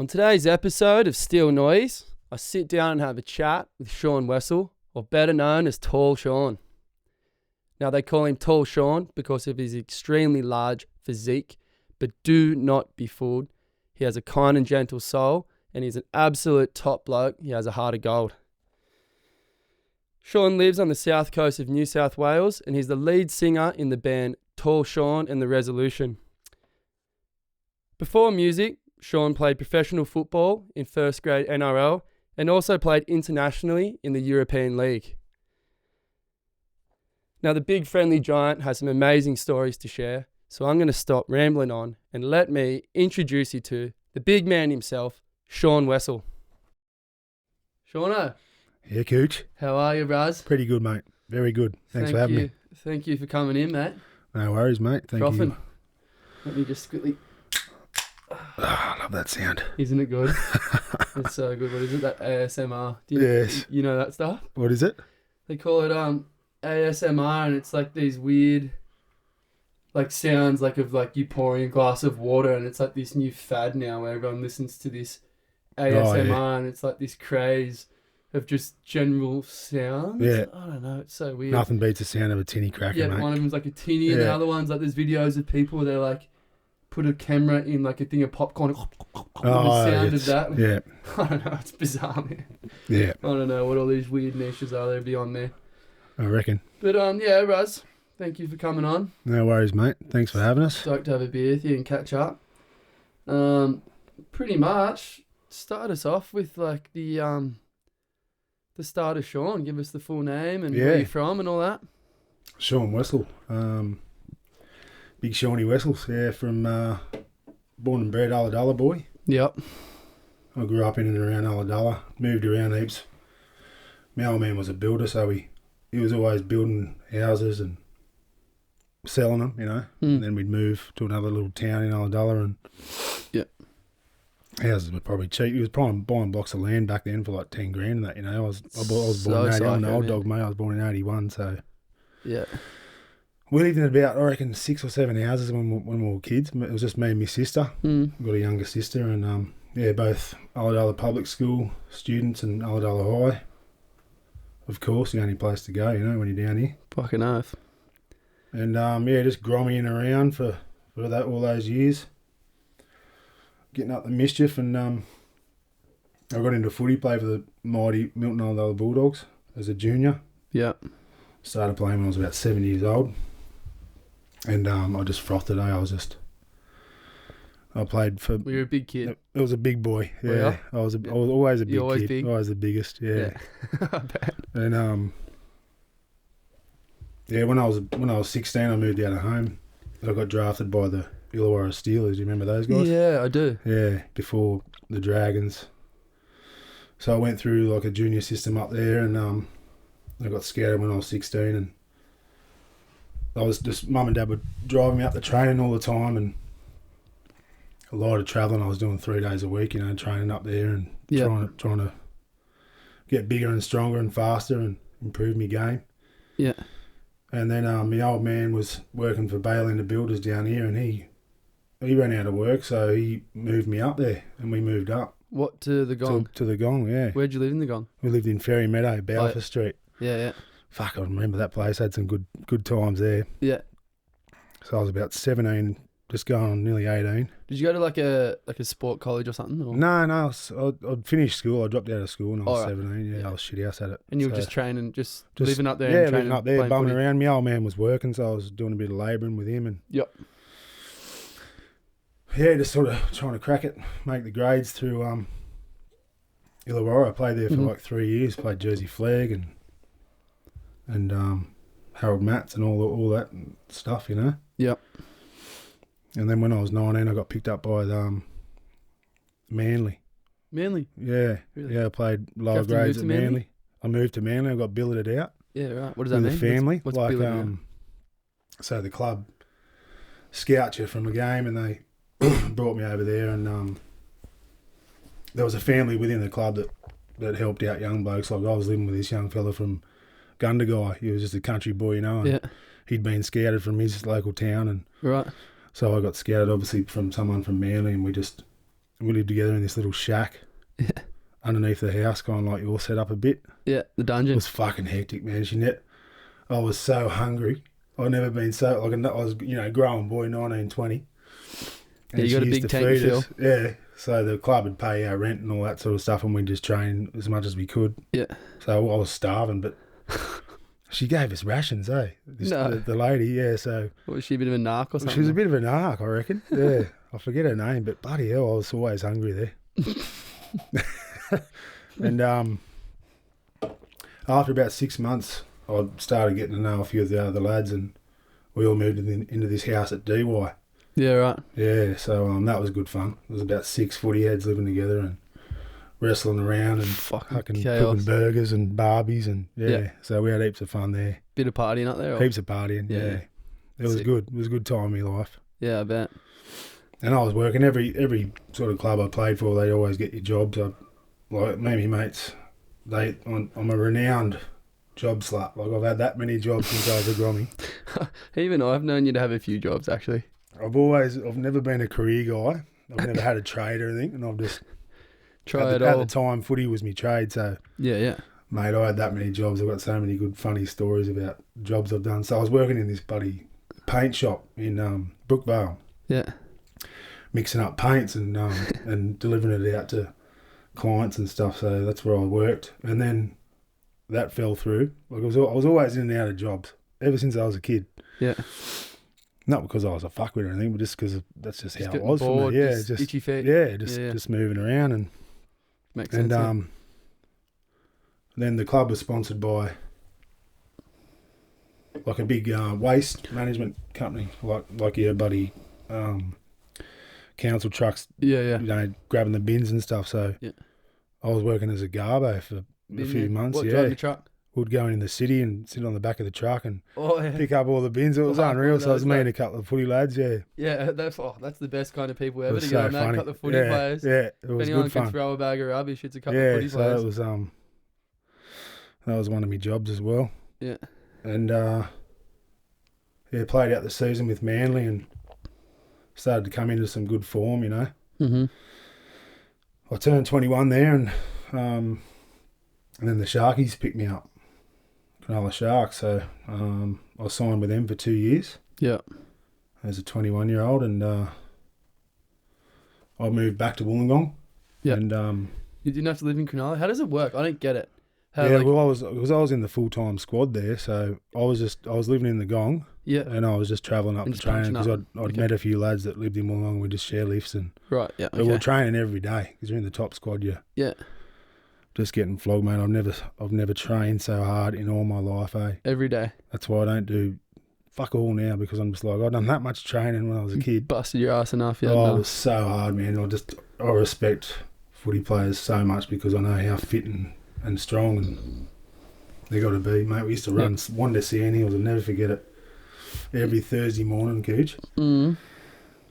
On today's episode of Still Noise, I sit down and have a chat with Shaun Wessel, or better known as Tall Shaun. Now, they call him Tall Shaun because of his extremely large physique, but do not be fooled. He has a kind and gentle soul, and he's an absolute top bloke. He has a heart of gold. Shaun lives on the south coast of New South Wales, and he's the lead singer in the band Tall Shaun and the Resolution. Before music, Shaun played professional football in first grade NRL and also played internationally in the European League. Now, the big friendly giant has some amazing stories to share, so I'm going to stop rambling on and let me introduce you to the big man himself, Shaun Wessel. Shauno. Yeah, Cooch. How are you, Raz? Pretty good, mate. Very good. Thanks for having me. Thank you for coming in, mate. No worries, mate. Thank you. Let me just quickly... I love that sound. Isn't it good? It's so good. What is it? That ASMR. Yes. You know that stuff? What is it? They call it ASMR, and it's like these weird like sounds like of like you pouring a glass of water, and it's like this new fad now where everyone listens to this ASMR, and it's like this craze of just general sounds. Yeah. I don't know. It's so weird. Nothing beats the sound of a tinny cracker, mate. One of them's like a tinny, and the other one's like there's videos of people where they're like put a camera in like a thing of popcorn. The sound of that. Yeah. I don't know. It's bizarre, man. Yeah. I don't know what all these weird niches are there beyond there. I reckon. But yeah, Raz, thank you for coming on. No worries, mate. Thanks for having us. Stoked to have a beer with you and catch up. Pretty much start us off with like the start of Shaun. Give us the full name and where you're from and all that. Shaun Wessel. Big Shawnee Wessels, from born and bred Ulladulla boy. Yep. I grew up in and around Ulladulla, moved around heaps. My old man was a builder, so he was always building houses and selling them, And then we'd move to another little town in Ulladulla, and houses were probably cheap. He was buying blocks of land back then for like 10 grand and that, I was born in 80, I'm an old dog, mate. I was born in 81, so yeah. We lived in about, I reckon, 6 or 7 houses when we were kids. It was just me and my sister. I've got a younger sister, and both Ulladulla Public School students and Ulladulla High. Of course, the only place to go, when you're down here. Fucking oath. And just gromming around for all those years, getting up the mischief, and I got into footy, played for the mighty Milton Ulladulla Bulldogs as a junior. Yeah. Started playing when I was about 7 years old. And I just frothed it. I played for... Well, you're a big kid. It was a big boy. Yeah, I was always a big kid. Big? Always the biggest. Yeah. I bet. And when I was 16, I moved out of home. I got drafted by the Illawarra Steelers. You remember those guys? Yeah, I do. Yeah, before the Dragons. So I went through like a junior system up there, and I got scouted when I was 16, and I was just, Mum and Dad would drive me up the training all the time, and a lot of travelling. I was doing 3 days a week, training up there and trying to get bigger and stronger and faster and improve my game. Yeah. And then my old man was working for Bailey and the Builders down here, and he ran out of work, so he moved me up there, and we moved up. What, to the Gong? To the Gong, yeah. Where'd you live in the Gong? We lived in Ferry Meadow, Balfour Street. Yeah. Fuck, I remember that place. Had some good times there. Yeah. So I was about 17, just going on nearly 18. Did you go to like a sport college or something? Or? No. I'd finished school. I dropped out of school when I was 17. Yeah, I was shit house at it. And you were just training, just living up there? And training, living up there, bumming around. My old man was working, so I was doing a bit of labouring with him. And yep. Yeah, just sort of trying to crack it, make the grades through Illawarra. I played there for like 3 years. Played Jersey Flag and Harold Matts and all that stuff, Yep. And then when I was 19, I got picked up by Manly. Manly? Yeah. Really? Yeah, I played lower grades at Manly. I moved to Manly. I got billeted out. Yeah, right. What does that mean? With the family. What's billeted out? So the club scouts you from a game, and they brought me over there, and there was a family within the club that helped out young blokes. Like I was living with this young fella from Gundagai. He was just a country boy, and he'd been scouted from his local town, and right. So I got scouted obviously from someone from Manly, and we just we lived together in this little shack underneath the house, kind of like you're set up a bit. Yeah, the dungeon. It was fucking hectic, man. I was so hungry. I'd never been so, like, I was, growing boy, 19, 20. Yeah, you got a big tank to fill. Yeah, so the club would pay our rent and all that sort of stuff, and we'd just train as much as we could. Yeah. So I was starving, but she gave us rations, the lady, yeah. So was she a bit of a narc or something? She was a bit of a narc, I reckon. Yeah, I forget her name, but bloody hell, I was always hungry there. And after about 6 months, I started getting to know a few of the other lads, and we all moved into this house at DY. Yeah, right. Yeah, so that was good fun. It was about 6 footy heads living together and wrestling around and fucking cooking burgers and barbies and so we had heaps of fun there. Bit of partying up there? Or? Heaps of partying, yeah. It was good. It was a good time in my life. Yeah, I bet. And I was working every sort of club I played for, they always get you jobs. Like me and my mates, I'm a renowned job slut. Like I've had that many jobs since I was a grommy. Even I've known you to have a few jobs actually. I've never been a career guy. I've never had a trade or anything, and I've just tried it all. At the time, footy was my trade, so yeah. Mate, I had that many jobs. I've got so many good, funny stories about jobs I've done. So I was working in this bloody paint shop in Brookvale. Yeah. Mixing up paints and and delivering it out to clients and stuff. So that's where I worked, and then that fell through. Like I was always in and out of jobs ever since I was a kid. Yeah. Not because I was a fuckwit or anything, but just because that's just how it was bored, for me. Yeah, just itchy feet. Yeah, just moving around and makes sense. And then the club was sponsored by like a big waste management company, like your buddy council trucks. Yeah. Grabbing the bins and stuff. So I was working as a garbo for a few months. Driving the truck? We'd go in the city and sit on the back of the truck and pick up all the bins. It was unreal. So it was me and a couple of footy lads, Yeah, that's the best kind of people ever to so go on that. funny. A couple of footy players. Yeah, it was anyone good fun. can throw a bag of rubbish, it's a couple of footy players. So that was one of my jobs as well. Yeah. And played out the season with Manly and started to come into some good form, Mm-hmm. I turned 21 there and then the Sharkies picked me up. Cronulla Sharks, so I signed with them for 2 years. Yeah. As a 21-year-old, and I moved back to Wollongong. Yeah. And you didn't have to live in Cronulla. How does it work? I don't get it. I was in the full-time squad there, so I was living in the Gong. Yeah. And I was just travelling up to training because I'd met a few lads that lived in Wollongong. We just share lifts and right. Yeah. We were training every day because you're in the top squad. Yeah. Just getting flogged, mate. I've never trained so hard in all my life, Every day. That's why I don't do fuck all now, because I'm just like, I've done that much training when I was a kid. Busted your ass enough, yeah. It was so hard, man. I respect footy players so much because I know how fit and strong and they got to be, mate. We used to run one to Sand Hills, I'll never forget it. Every Thursday morning, Cooch.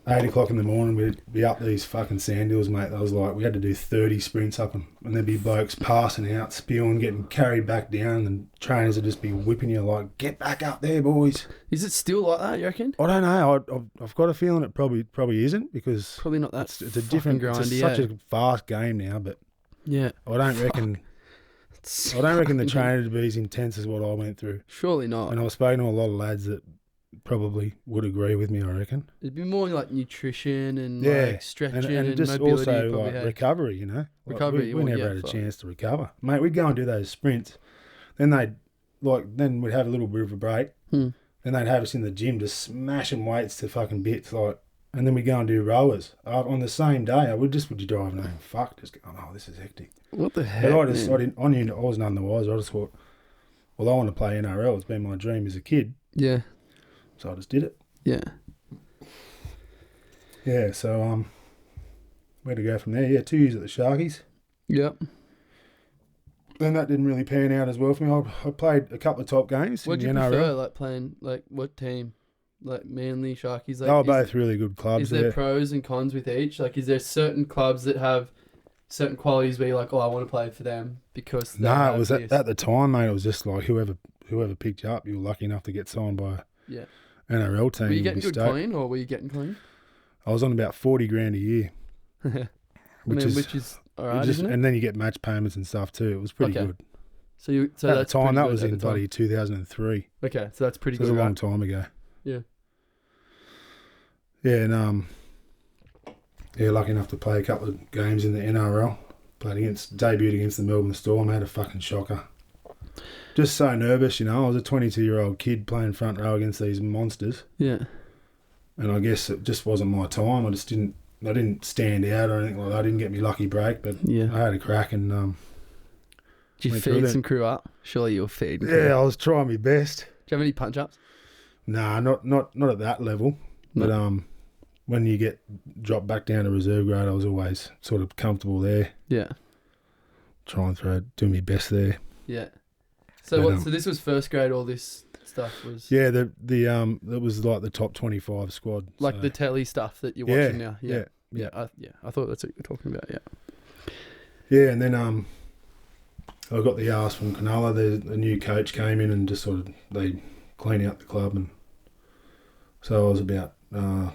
8 o'clock in the morning, we'd be up these fucking sand hills, mate. That was like, we had to do 30 sprints up them. And there'd be blokes passing out, spewing, getting carried back down, and trainers would just be whipping you like, get back up there, boys. Is it still like that, you reckon? I don't know. I've got a feeling it probably isn't, because probably not that. It's a different, grindy, such a fast game now, but yeah, I don't reckon the training to be as intense as what I went through. Surely not. And I was speaking to a lot of lads that probably would agree with me, I reckon. It'd be more like nutrition and like stretching and just mobility, also like recovery, you know. Recovery. We never had a chance to recover, mate. We'd go and do those sprints, then we'd have a little bit of a break, then they'd have us in the gym just smashing weights to fucking bits, and then we'd go and do rowers on the same day. I would be driving home, just going, oh, this is hectic. What the heck? But I knew I was none the wiser. I just thought, well, I want to play NRL. It's been my dream as a kid. Yeah. So I just did it. Yeah. Yeah, so where to go from there? Yeah, 2 years at the Sharkies. Yep. Then that didn't really pan out as well for me. I played a couple of top games. What do you prefer, like playing, like what team? Like Manly, Sharkies? Like, they were both really good clubs. Is there pros and cons with each? Like, is there certain clubs that have certain qualities where you're like, oh, I want to play for them because... No, it was at the time, mate, it was just like whoever picked you up, you were lucky enough to get signed by NRL team. Were you getting good clean or were you getting clean? I was on about 40 grand a year. which is all right, isn't it? And then you get match payments and stuff too. It was pretty good. So at the time, that was in bloody 2003. Okay, so that's pretty good. It was a long time ago. Yeah. Yeah, and lucky enough to play a couple of games in the NRL. Debuted against the Melbourne Storm. Had a fucking shocker. Just so nervous, I was a 22-year-old kid playing front row against these monsters. Yeah. And I guess it just wasn't my time. I didn't stand out or anything like that. I didn't get me lucky break, but I had a crack and did you feed some crew up? Surely you were feeding. Yeah, I was trying my best. Do you have any punch ups? Nah, not at that level. No. But when you get dropped back down to reserve grade, I was always sort of comfortable there. Yeah. Try and do my best there. Yeah. So so this was first grade. All this stuff was. Yeah, that was like the top 25 squad. Like the telly stuff that you're watching now. Yeah. I thought that's what you're talking about. Yeah. Yeah, and then I got the arse from Cronulla. A new coach came in and just they clean out the club, and so I was about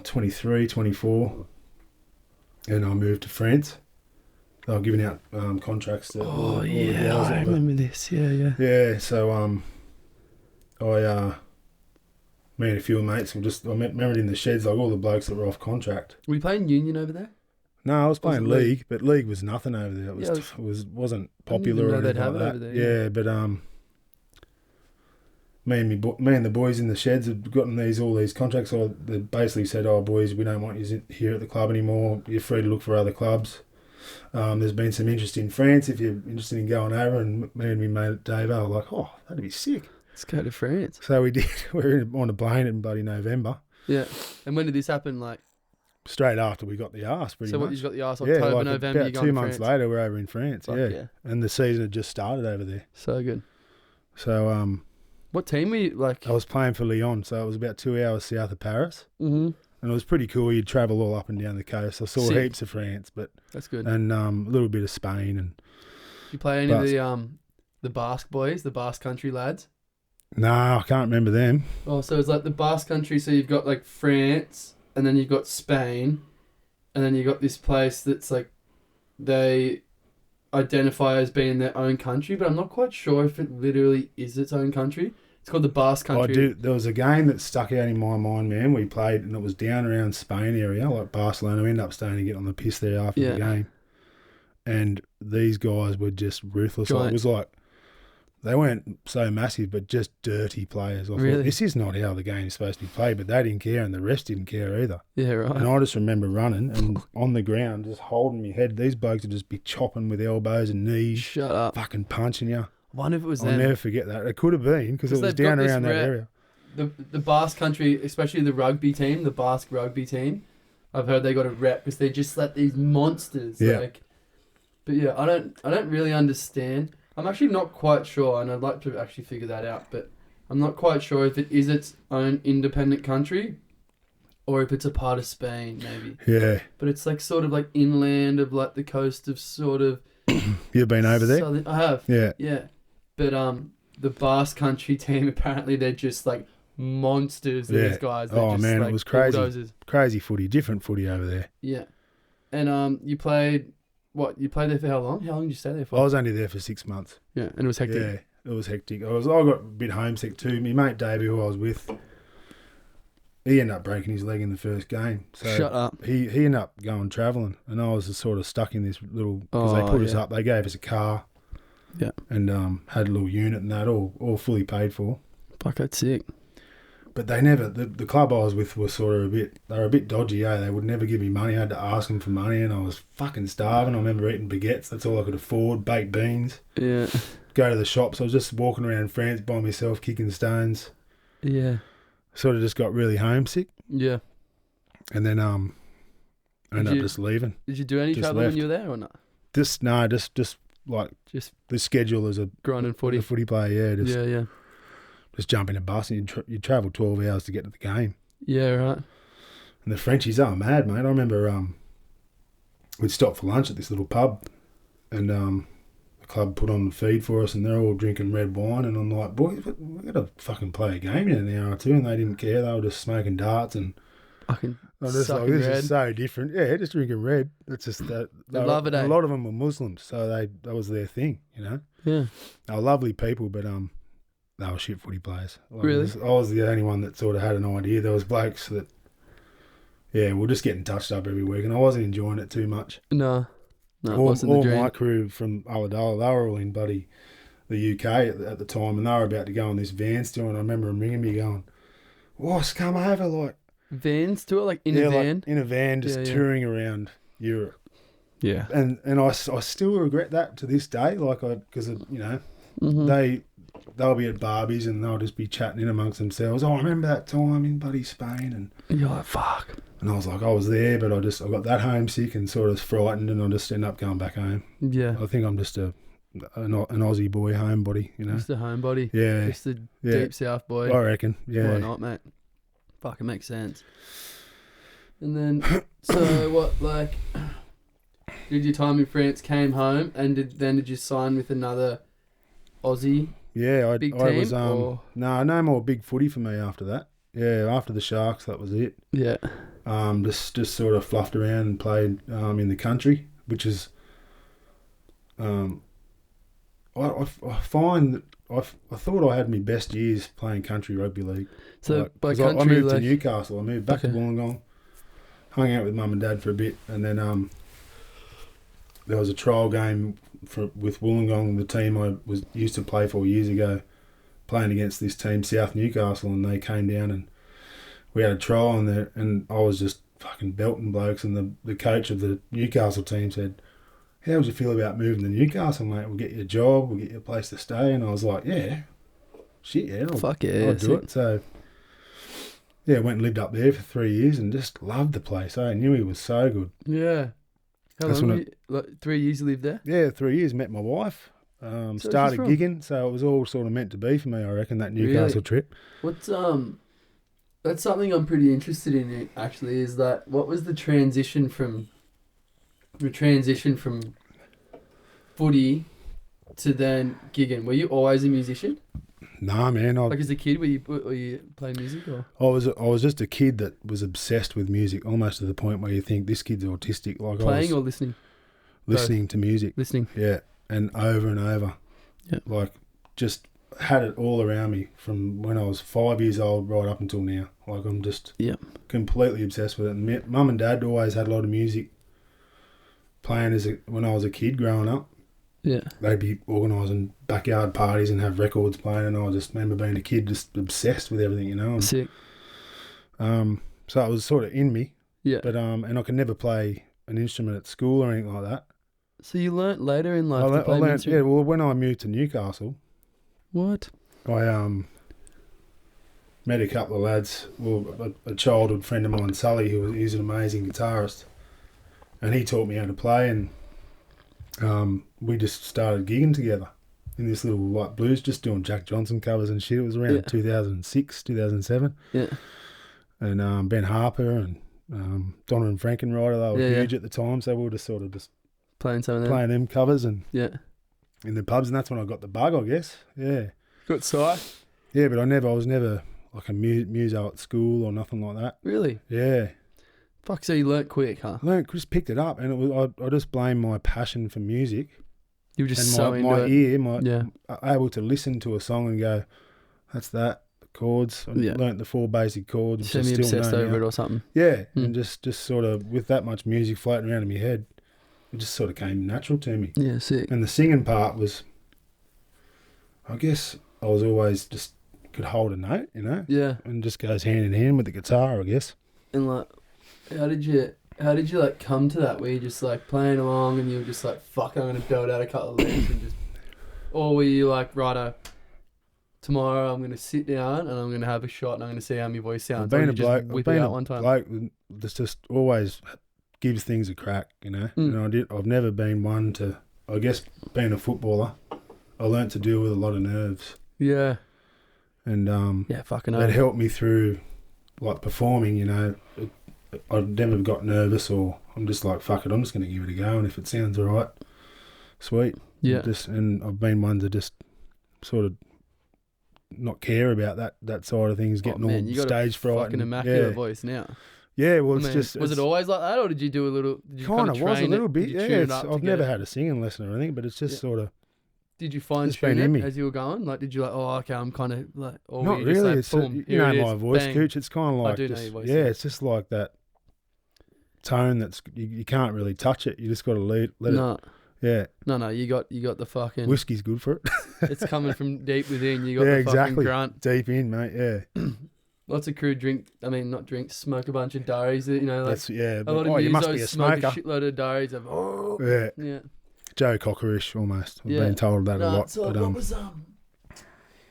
23, 24, and I moved to France. They were giving out contracts to all the girls. I remember this. Yeah. Yeah, so me and a few mates I remember it in the sheds, like all the blokes that were off contract. Were you playing union over there? No, I was playing league, but league was nothing over there. It wasn't popular or anything like that. Over there, yeah, but me and the boys in the sheds had gotten all these contracts. So they basically said, "Oh, boys, we don't want you here at the club anymore. You're free to look for other clubs. There's been some interest in France if you're interested in going over." And me and my mate Dave were like, "Oh, that'd be sick. Let's go to France." So we did. We were on a plane in bloody November. Yeah. And when did this happen? Like straight after we got the arse, pretty much. So you got the arse October, November. About 2 months later, we're over in France. Yeah. And the season had just started over there. So good. So what team were you like? I was playing for Lyon, so it was about 2 hours south of Paris. Mm-hmm. And it was pretty cool. You'd travel all up and down the coast. I saw heaps of France, but that's good. And a little bit of Spain. And did you play any of the Basque boys, the Basque country lads? No, I can't remember them. Oh, so it's like the Basque country. So you've got like France, and then you've got Spain, and then you've got this place that's like they identify as being their own country, but I'm not quite sure if it literally is its own country. It's called the Basque country. There was a game that stuck out in my mind, man. We played, and it was down around Spain area, like Barcelona. We ended up staying to get on the piss there after the game. And these guys were just ruthless. Like, it was like, they weren't so massive, but just dirty players. I thought, this is not how the game's supposed to be played, but they didn't care, and the refs didn't care either. Yeah, right. And I just remember running and on the ground, just holding my head. These blokes would just be chopping with elbows and knees. Shut up. Fucking punching you. I wonder if it was them. I'll never forget that. It could have been, because it was down around that area. The Basque country, especially the rugby team, the Basque rugby team, I've heard they got a rep because they just let these monsters. Yeah. But yeah, I don't really understand. I'm actually not quite sure, and I'd like to actually figure that out, but I'm not quite sure if it is its own independent country or if it's a part of Spain, maybe. Yeah. But it's like sort of like inland of like the coast of sort of... You've been over there? I have. Yeah. Yeah. But the Basque country team, apparently they're just like monsters, these guys. They're just, man, like, it was crazy. bulldozers. Crazy footy, different footy over there. Yeah. And you played... What, you played there for how long? How long did you stay there for? I was only there for 6 months. Yeah, and it was hectic. Yeah, it was hectic. I got a bit homesick too. My mate Davey, who I was with, he ended up breaking his leg in the first game. So shut up. He ended up going travelling, and I was just sort of stuck in this little... Because they put us up. They gave us a car. Yeah. And had a little unit and that, all fully paid for. Fuck, that's sick. But they never... The club I was with was sort of they were a bit dodgy, eh? They would never give me money. I had to ask them for money, and I was fucking starving. I remember eating baguettes. That's all I could afford. Baked beans. Yeah. Go to the shops. I was just walking around France by myself, kicking stones. Yeah. Sort of just got really homesick. Yeah. And then I ended up just leaving. Did you do any travelling when you were there or not? Just like the schedule as a grinding footy. Footy player, yeah. Yeah. Just jump in a bus and you travel 12 hours to get to the game. Yeah, right. And the Frenchies are mad, mate. I remember we'd stop for lunch at this little pub, and the club put on the feed for us, and they're all drinking red wine, and I'm like, boys, we've got to fucking play a game in an hour or two, and they didn't care. They were just smoking darts, and I'm just like, Sucking this red. is so different. Yeah, just drinking red. That's just that. They love it, A eh? lot of them were Muslims, so that was their thing, you know. Yeah. They were lovely people, but they were shit footy players. Like, Really? I was the only one that sort of had an idea. There was blokes that, yeah, we're just getting touched up every week, and I wasn't enjoying it too much. No, it all wasn't the dream. my crew from Ulladulla, they were all in the UK at the time, and they were about to go on this Vans tour, and I remember them ringing me going, "What's come over?" Like Vans tour, like in a van? Like in a van, just touring around Europe. Yeah. And I still regret that to this day, like because you know, they'll be at Barbies and they'll just be chatting in amongst themselves. Oh, I remember that time in bloody Spain, and you're like, fuck. And I was like, I was there, but I got that homesick and sort of frightened, and I just ended up going back home. Yeah. I think I'm just an Aussie boy, homebody, you know. Just a homebody. Yeah. Just a deep south boy. I reckon. Yeah. Why not, mate? Fuck, it makes sense. And then, so what, like, did your time in France, came home, and did you sign with another Aussie? Yeah, I was or? no more big footy for me after that. Yeah, after the Sharks, that was it. Yeah. Just sort of fluffed around and played in the country, which is I find that I thought I had my best years playing country rugby league. So like, by country, I moved to Newcastle. I moved back to Okay. Wollongong, hung out with mum and dad for a bit, and then there was a trial game with Wollongong, the team I used to play for years ago, playing against this team, South Newcastle, and they came down and we had a trial in there, and I was just fucking belting blokes, and the coach of the Newcastle team said, "How would you feel about moving to Newcastle, mate? We'll get you a job, we'll get you a place to stay." And I was like, "Yeah, shit, yeah, I'll do it." So, yeah, went and lived up there for 3 years and just loved the place. I knew he was so good. Yeah. How That's long? when Like 3 years you lived there? Yeah, 3 years. Met my wife. So started she's from- gigging, so it was all sort of meant to be for me, I reckon, that Newcastle trip. What's That's something I'm pretty interested in. Actually, is that what was the transition from footy to then gigging? Were you always a musician? Nah, man. Like as a kid, were you playing music or? I was just a kid that was obsessed with music, almost to the point where you think this kid's autistic. Like Playing I was or listening? listening to music. Listening. Yeah, and over. Yeah. Like just had it all around me from when I was 5 years old right up until now. Like I'm just completely obsessed with it. And mum and dad always had a lot of music playing when I was a kid growing up. Yeah. They'd be organising backyard parties and have records playing, and I just remember being a kid just obsessed with everything, you know. And, Sick. so it was sort of in me. Yeah. But and I could never play an instrument at school or anything like that. So you learnt later in life to I play learned, music? well, when I moved to Newcastle, What? I met a couple of lads. Well, a childhood friend of mine, Sully, he's an amazing guitarist, and he taught me how to play, and we just started gigging together in this little like blues, just doing Jack Johnson covers and shit. It was around 2006, 2007. Yeah. And Ben Harper and Donna and Frankenrider, they were huge at the time, so we were just sort of just playing some of them. Playing them covers and in the pubs, and that's when I got the bug, I guess. Yeah. Got sight? Yeah, but I was never like a muso at school or nothing like that. Really? Yeah. Fuck, so you learnt quick, huh? Just picked it up, and it was I just blame my passion for music. You were just and so into it. ear, able to listen to a song and go, that's that, the chords. I learnt the 4 basic chords. Semi-obsessed over it or something. Yeah, and just sort of, with that much music floating around in my head, it just sort of came natural to me. Yeah, sick. And the singing part was, I guess I was always just could hold a note, you know? Yeah. And just goes hand in hand with the guitar, I guess. And like, how did you like come to that? Were you just like playing along and you were just like, fuck, I'm going to build out a couple of licks and just, or were you like, righto, tomorrow I'm going to sit down and I'm going to have a shot and I'm going to see how my voice sounds? I've been or a you bloke, just whip it out one time? bloke that's just always gives things a crack, you know? And I've never been one to, I guess, being a footballer, I learnt to deal with a lot of nerves. Yeah. And yeah, fucking it helped me through like performing, you know. I've never got nervous, or I'm just like, fuck it, I'm just going to give it a go, and if it sounds all right, sweet. Yeah. And I've been one to just sort of not care about that side of things, getting all you got stage a fright. Fucking immaculate voice now. Yeah, well, I it's mean, just... was it always like that, or did you do a little... Did you Kind of was a train little it? bit, Did you yeah. tune it up to I've get never it? had a singing lesson or anything, but it's just sort of... Did you It's fine-tune been in it me. as you were going? Like, did you like, oh, okay, I'm kind of like... Or Not were you just really. like, It's boom, you here know it my is, voice, bang. Cooch. It's kind of like... I do know just, your voice. yeah, it's just like that tone that's... You can't really touch it. You just got to let it... No, Yeah. no, you got the fucking... Whiskey's good for it. It's coming from deep within. You got Yeah, the fucking exactly. grunt. Deep in, mate, yeah. Lots of crew not drink, smoke a bunch of durries. You know, like That's, yeah. a lot of you must musos be a smoke smoker. a shitload of durries. Yeah. Yeah. Joe Cockerish, almost. I've Yeah. been told that a lot. So But, what was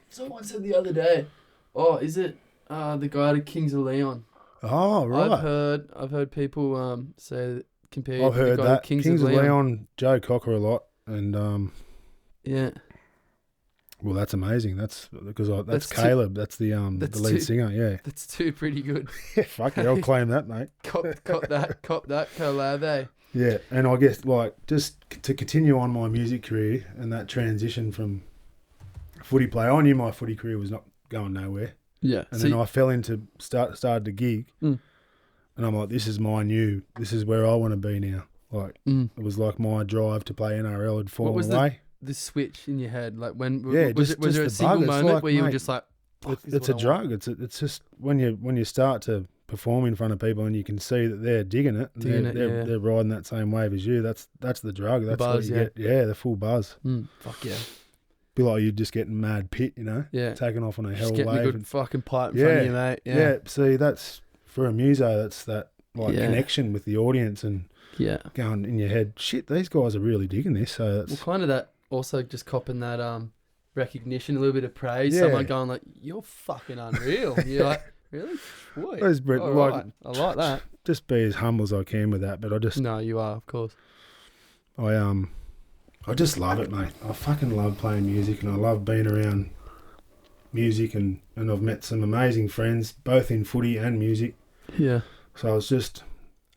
someone said the other day? Oh, is it the guy to Kings of Leon? oh, right. I've heard people say compare I've the heard guy to that. Kings of Leon. Joe Cocker a lot. And, Yeah. well, that's amazing. That's because that's That's Caleb. That's the that's lead two- singer. Yeah. That's two pretty good. Yeah, fuck it. I'll claim that, mate. Cop that collab, eh? Yeah, and I guess like just to continue on my music career and that transition from footy play, I knew my footy career was not going nowhere, Yeah. and then I fell into started to gig, and I'm like, this is where I want to be now. Like it was like my drive to play NRL had fallen away. The switch in your head, like when Yeah, was there a the single bug. It's moment like, where you were mate, just like, it's a drug. It's just when you start to perform in front of people and you can see that they're digging it, they're riding that same wave as you. That's the drug. That's buzz, what you get. Yeah, the full buzz. Fuck yeah. Be like you just getting mad pit, you know? Yeah. Taking off on a hell Just getting a wave. good fucking pipe in front of you, mate. Yeah. See, that's for a muso. That's that connection with the audience and going in your head. Shit, these guys are really digging this. So that's kind of that. Also, just copping that recognition, a little bit of praise. Yeah. Someone going like, "You're fucking unreal." And you're like, "Really? Sweet. Those Brit- All like- right. I like that." just be as humble as I can with that. But I just No, you are, of course. I just love it, mate. I fucking love playing music, and I love being around music, and I've met some amazing friends, both in footy and music. Yeah. So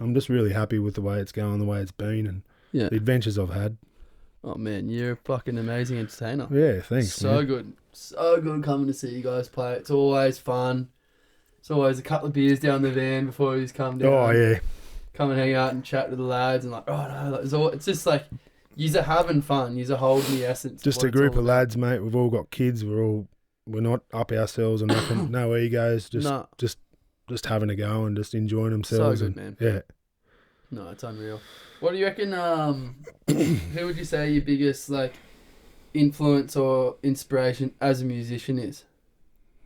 I'm just really happy with the way it's going, the way it's been, and the adventures I've had. Oh man, you're a fucking amazing entertainer. Yeah, thanks. So man. good. So good coming to see you guys play. It's always fun. It's always a couple of beers down the van before you just come down. Oh yeah. Come and hang out and chat with the lads and like, oh no, it's just like, you're having fun. You're holding the essence. Just a group of lads, mate. We've all got kids. We're not up ourselves and nothing. No egos. Just having a go and just enjoying themselves. So good, man. Yeah. No, it's unreal. What do you reckon? Who would you say your biggest influence or inspiration as a musician is?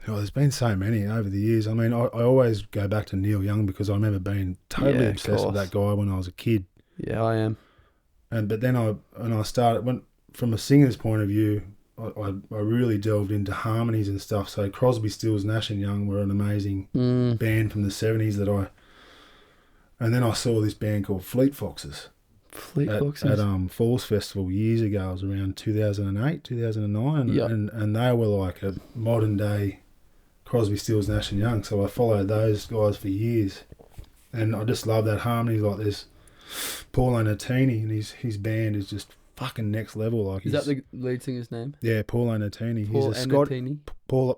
Oh, there's been so many over the years. I mean, I always go back to Neil Young because I remember being totally obsessed with that guy when I was a kid. Yeah, I am. But then I started from a singer's point of view. I really delved into harmonies and stuff. So Crosby, Stills, Nash and Young were an amazing band from the 70s and then I saw this band called Fleet Foxes. At Falls Festival years ago. It was around 2008, 2009, and they were like a modern day Crosby, Stills, Nash and Young. So I followed those guys for years, and I just love that harmony. Like there's Paulo Nutini, and his band is just fucking next level. Like, is that the lead singer's name? Yeah, Paulo Nutini. He's a Scot. Paulo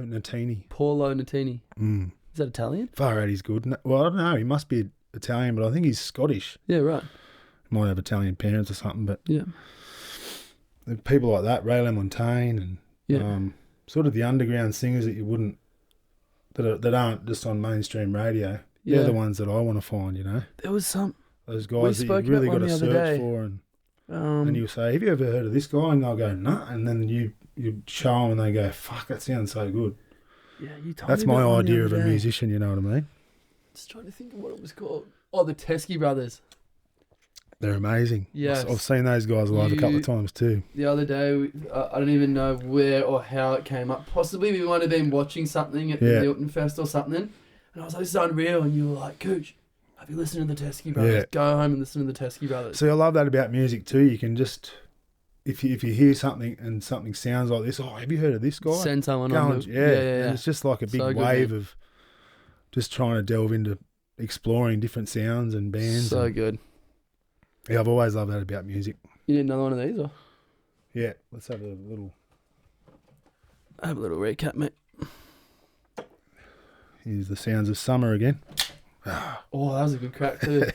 Nutini. Paulo Nutini. Is that Italian? Far out, he's good. Well, I don't know. He must be Italian, but I think he's Scottish. Yeah, right. Might have Italian parents or something, but yeah, people like that, Ray LaMontagne, and sort of the underground singers that you wouldn't, that aren't just on mainstream radio. Yeah. They're the ones that I want to find. You know, there was those guys that you really got to search for, and you say, "Have you ever heard of this guy?" And they'll go, "No," and then you show them, and they go, "Fuck, that sounds so good." Yeah, you told That's me my about idea of a musician. You know what I mean? Just trying to think of what it was called. Oh, the Teskey Brothers. They're amazing. Yes. I've seen those guys live a couple of times too. The other day, I don't even know where or how it came up. Possibly we might have been watching something at the Milton Fest or something. And I was like, this is unreal. And you were like, Cooch, have you listened to the Teskey Brothers? Yeah. Go home and listen to the Teskey Brothers. See, I love that about music too. You can just, if you hear something and something sounds like this, have you heard of this guy? Send someone on. Yeah. And it's just like a big wave of just trying to delve into exploring different sounds and bands. So good. Yeah, I've always loved that about music. You need another one of these, or? Yeah, let's have a little Have a little recap, mate. Here's the sounds of summer again. Oh, that was a good crack too.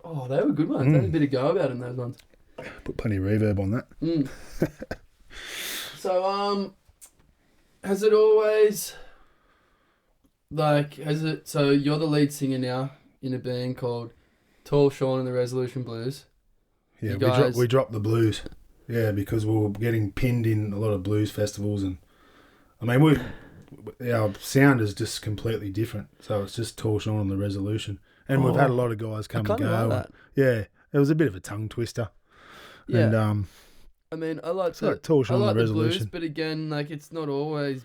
Oh, they were good ones. They had a bit of go about them, those ones. Put plenty of reverb on that. So, has it always, so you're the lead singer now in a band called Tall Shaun and the Resolution Blues. Yeah, guys... we dropped the blues. Yeah, because we were getting pinned in a lot of blues festivals, and I mean, our sound is just completely different. So it's just Tall Shaun and the Resolution, and we've had a lot of guys come and go. Like that. Yeah, it was a bit of a tongue twister. Yeah. And I mean, I like Tall Shaun and the Resolution, blues, but again, like it's not always.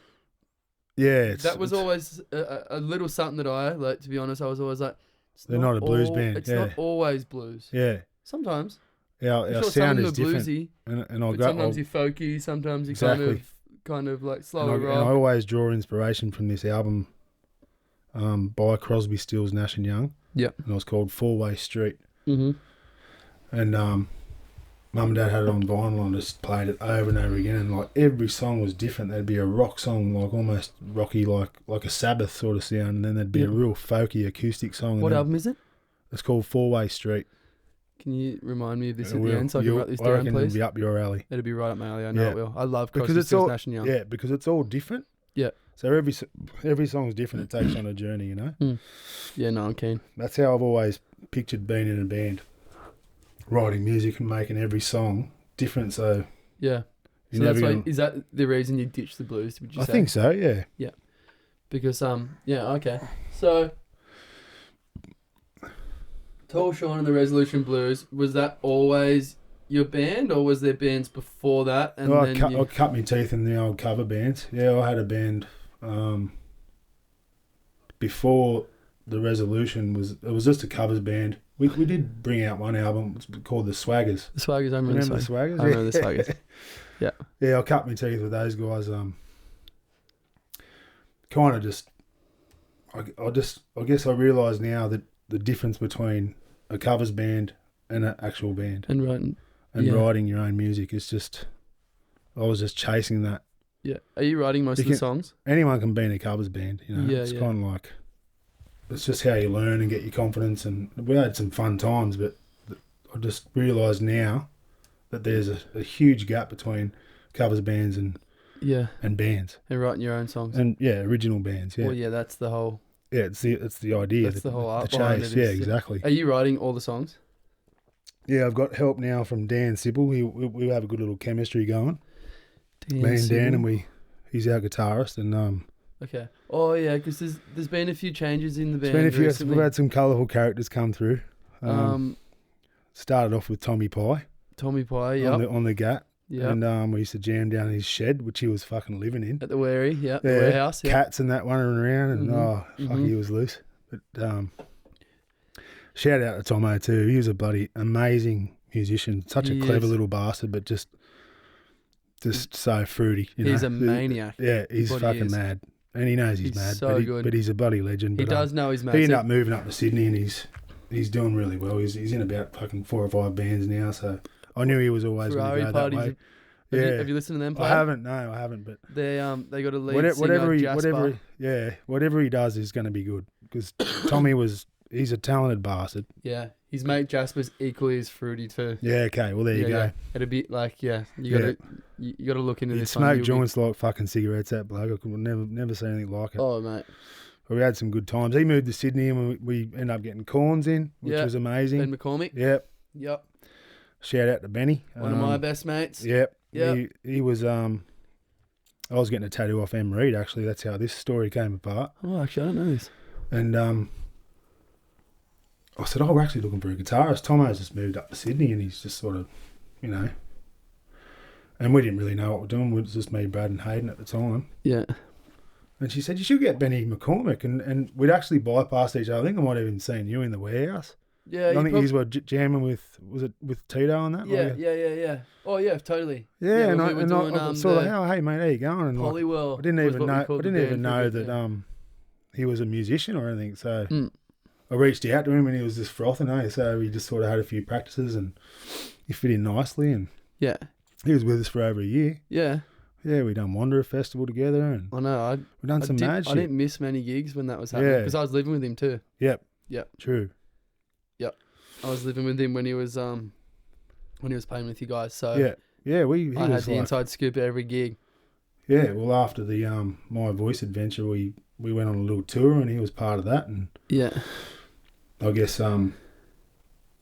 Yeah, that was always a little something that I like. To be honest, I was always like, they're not a blues band. It's not always blues. Yeah, sometimes. Our sound is different. Bluesy, and sometimes you're folky, sometimes you kind of like slower rock. And I always draw inspiration from this album by Crosby, Stills, Nash and Young. Yeah, and it was called Four-Way Street. Mm-hmm. And Mum and Dad had it on vinyl and just played it over and over again. And like every song was different. There'd be a rock song, like almost rocky, like a Sabbath sort of sound, and then there'd be a real folky acoustic song. What album is it? It's called Four-Way Street. Can you remind me of this at the end so I can write this down, please? It'll be up your alley. It'll be right up my alley. I know it will. I love Crosby, Stills, Nash and Young. Yeah, because it's all different. Yeah. So every song's different. It takes on a journey, you know. Yeah, no, I'm keen. That's how I've always pictured being in a band, writing music and making every song different. So yeah. So that's why. Is that the reason you ditched the blues? Would you say? I think so. Yeah. Yeah. Because yeah, okay. So Tall Shaun and the Resolution Blues, was that always your band, or was there bands before that? And I cut my teeth in the old cover bands. Yeah, I had a band before the Resolution. It was just a covers band. We did bring out one album called The Swaggers. The Swaggers, I remember the Swaggers. I remember the Swaggers. Yeah. Yeah, I cut my teeth with those guys. Kind of just, I guess I realise now that the difference between a covers band and an actual band and writing your own music is just, I was just chasing that. Yeah. Are you writing most of the songs? Anyone can be in a covers band, you know. It's kind of like, it's just how you learn and get your confidence, and we had some fun times, but I just realised now that there's a huge gap between covers bands and bands. And writing your own songs. And original bands, yeah. Well, yeah, that's the whole... Yeah, it's the idea. That's the whole art behind it. Yeah, exactly. Are you writing all the songs? Yeah, I've got help now from Dan Sybil. We have a good little chemistry going. Me and Dan, and he's our guitarist, and Okay. Oh yeah, because there's been a few changes in the band. We've had some colourful characters come through. Started off with Tommy Pie. Tommy Pie, yeah. On the GAT. Yeah. And we used to jam down in his shed, which he was fucking living in. At the Wary, the warehouse. Yeah. Cats and that running around, and fuck, he was loose. But shout out to Tomo too. He was a bloody amazing musician. Such a clever little bastard, but just so fruity. He's a maniac. Yeah, he's fucking mad. And he knows he's mad, so but he's a bloody legend. He does know he's mad. He ended up moving up to Sydney, and he's doing really well. He's in about fucking 4 or 5 bands now, so I knew he was always going to go that way. Have you listened to them play? I haven't, but they got a lead singer, whatever he does is going to be good, because Tommy he's a talented bastard. Yeah, his mate Jasper's equally as fruity too. Yeah, okay, well there you go. Yeah. It'd be like, you got to look into this. Smoke joints like fucking cigarettes, that bloke. I could never see anything like it. Oh mate. But we had some good times. He moved to Sydney, and we ended up getting Corns in, which was amazing. Ben McCormick. Yep. Shout out to Benny. One of my best mates. Yep. He was I was getting a tattoo off M. Reed, actually. That's how this story came apart. Oh, actually, I don't know this. And I said, we're actually looking for a guitarist. Tomo's just moved up to Sydney, and he's just sort of, and we didn't really know what we're doing. It was just me, Brad and Hayden at the time. Yeah. And she said, you should get Benny McCormick. And we'd actually bypassed each other. I think I might have even seen you in the warehouse. Yeah. I think you were jamming with Tito on that? Yeah. Oh, yeah, totally. Yeah, and I sort of, hey, mate, how you going? And Polywell. I didn't even know that he was a musician or anything. So I reached out to him, and he was just frothing, so we just sort of had a few practices, and he fit in nicely, and he was with us for over a year. Yeah. we done Wanderer Festival together, and I know. we done some mad I shit. didn't miss many gigs when that was happening because I was living with him too. Yep. Yep. True. Yep. I was living with him when he was playing with you guys. So Yeah. Yeah, I had the inside scoop at every gig. Yeah, well, after the My Voice adventure, we went on a little tour, and he was part of that, and yeah, I guess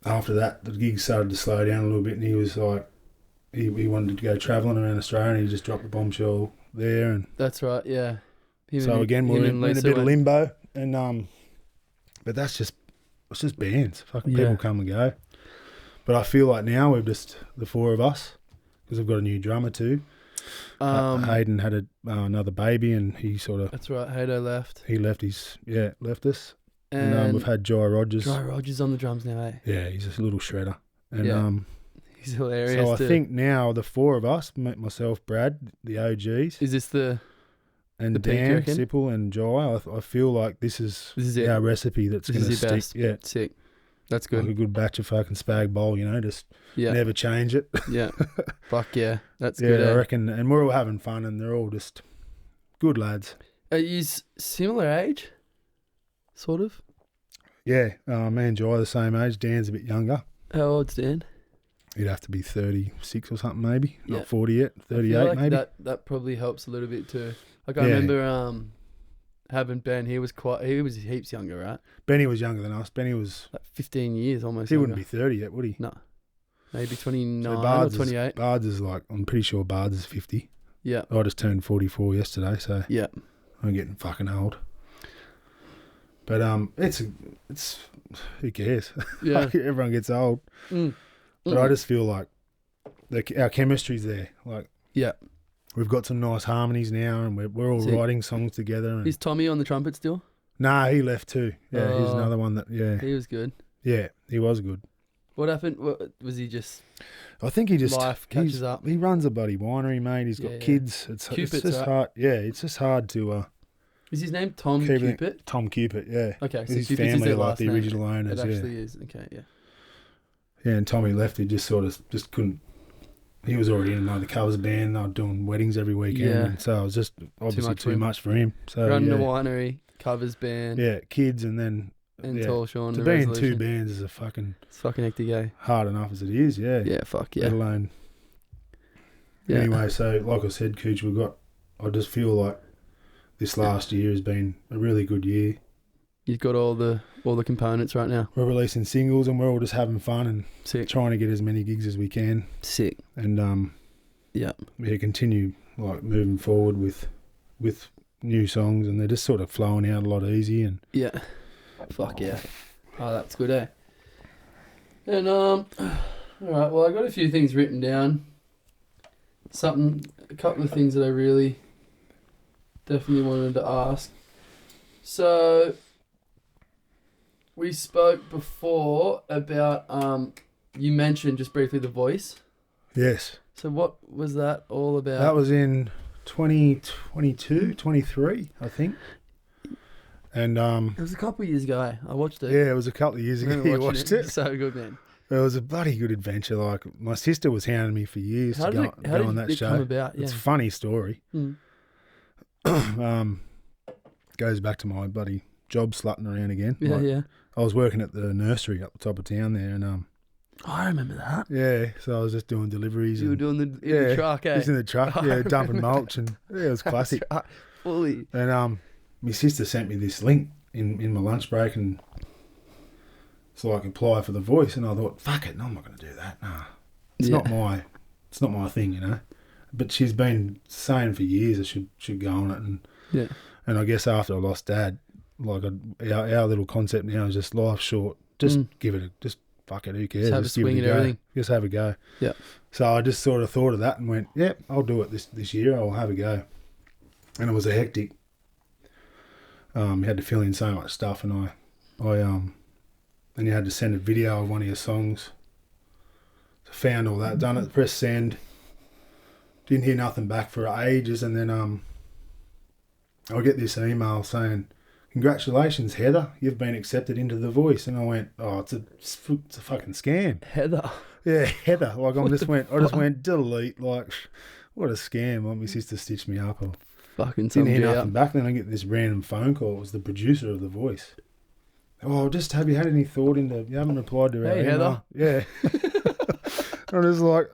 after that the gigs started to slow down a little bit, and he was like, he wanted to go travelling around Australia, and he just dropped the bombshell there, and that's right, yeah. So again, we're in a bit of limbo, and but it's just bands, fucking people come and go. But I feel like now we're just the four of us, because I've got a new drummer too. Hayden had another baby, and he sort of... That's right, Haydo left. He left left us. And we've had Jai Rogers. Jai Rogers on the drums now, eh? Yeah, he's a little shredder. And he's hilarious. So I think now the four of us, myself, Brad, the OGs. Is this and the Dan, Sipple, and Jai, I feel like this is our recipe that's going to stick. Best. Yeah, sick. That's good. Like a good batch of fucking spag bowl, just never change it. Yeah. Fuck yeah. That's good. Yeah, I reckon. And we're all having fun, and they're all just good lads. Are you similar age? Sort of? Yeah. Me and Jai are the same age. Dan's a bit younger. How old's Dan? He'd have to be 36 or something, maybe. Not 40 yet. 38, like maybe. That probably helps a little bit too. Like I remember having Ben. He was heaps younger, right? Benny was younger than us. Benny was like 15 years almost. He younger. wouldn't be 30 yet, would he? No, maybe 29 or 28. Bards is like, I'm pretty sure Bards is 50. Yeah. I just turned 44 yesterday, so yeah, I'm getting fucking old. But it's who cares? Yeah, everyone gets old. But I just feel like our chemistry's there. Like we've got some nice harmonies now, and we're all writing songs together. And is Tommy on the trumpet still? Nah, he left too. Yeah, he's another one that. Yeah, he was good. Yeah, he was good. What happened? Was he just? I think he just life catches up. He runs a bloody winery, mate. He's got kids. It's just hard. Yeah, it's just hard to. Is his name Tom Cupid? Tom Cupid, yeah. Okay, so his Cupid's family their like last the name. original owners. It actually is. Okay, yeah. Yeah, and Tommy left. He just sort of just couldn't. He was already in another covers band. They were doing weddings every weekend, and so it was just obviously too much for him. So running a winery, covers band, kids, and then Tall Shaun. To be in two bands is it's fucking hectic, eh? Hard enough as it is, yeah. Yeah, fuck yeah. Let alone. Yeah. Anyway, so like I said, Cooch, I just feel like this last year has been a really good year. You've got all the components right now. We're releasing singles, and we're all just having fun and trying to get as many gigs as we can. Sick. And we continue like moving forward with new songs, and they're just sort of flowing out a lot easy. And fuck yeah. Oh, that's good, eh? And all right. Well, I got a few things written down. A couple of things that I really definitely wanted to ask. So, we spoke before about, you mentioned just briefly The Voice. Yes. So what was that all about? That was in 2022, 23, I think. And it was a couple of years ago, eh? I watched it. Yeah, it was a couple of years ago you watched it. So good, man. It was a bloody good adventure. Like, my sister was hounding me for years to go on that show. Come about? Yeah. It's a funny story. Goes back to my bloody job slutting around again. Yeah. I was working at the nursery up the top of town there, and I remember that. Yeah, so I was just doing deliveries. You were doing the truck, eh? Just in the truck, dumping mulch, and it was classic. Right. Fully. And my sister sent me this link in my lunch break, and so I could apply for The Voice, and I thought, fuck it, no, I'm not going to do that. Nah, it's not my thing, you know. But she's been saying for years I should go on it, and I guess after I lost Dad, like our little concept now is just life's short. Just give it just fuck it, who cares? Just have a swing at everything. Just have a go. Yeah. So I just sort of thought of that and went, I'll do it this year. I'll have a go. And it was a hectic. You had to fill in so much stuff, and and you had to send a video of one of your songs. So found all that, done it, press send. Didn't hear nothing back for ages, and then I get this email saying, "Congratulations, Heather, you've been accepted into The Voice." And I went, "Oh, it's a fucking scam." Heather. Yeah, Heather. Like I just went delete. Like What a scam. Like, my sister stitched me up. Or Fucking didn't hear somebody nothing out. back. Then I get this random phone call. It was the producer of The Voice. Oh, just have you had any thought into, you haven't replied to our Hey, email? Yeah. I'm just like,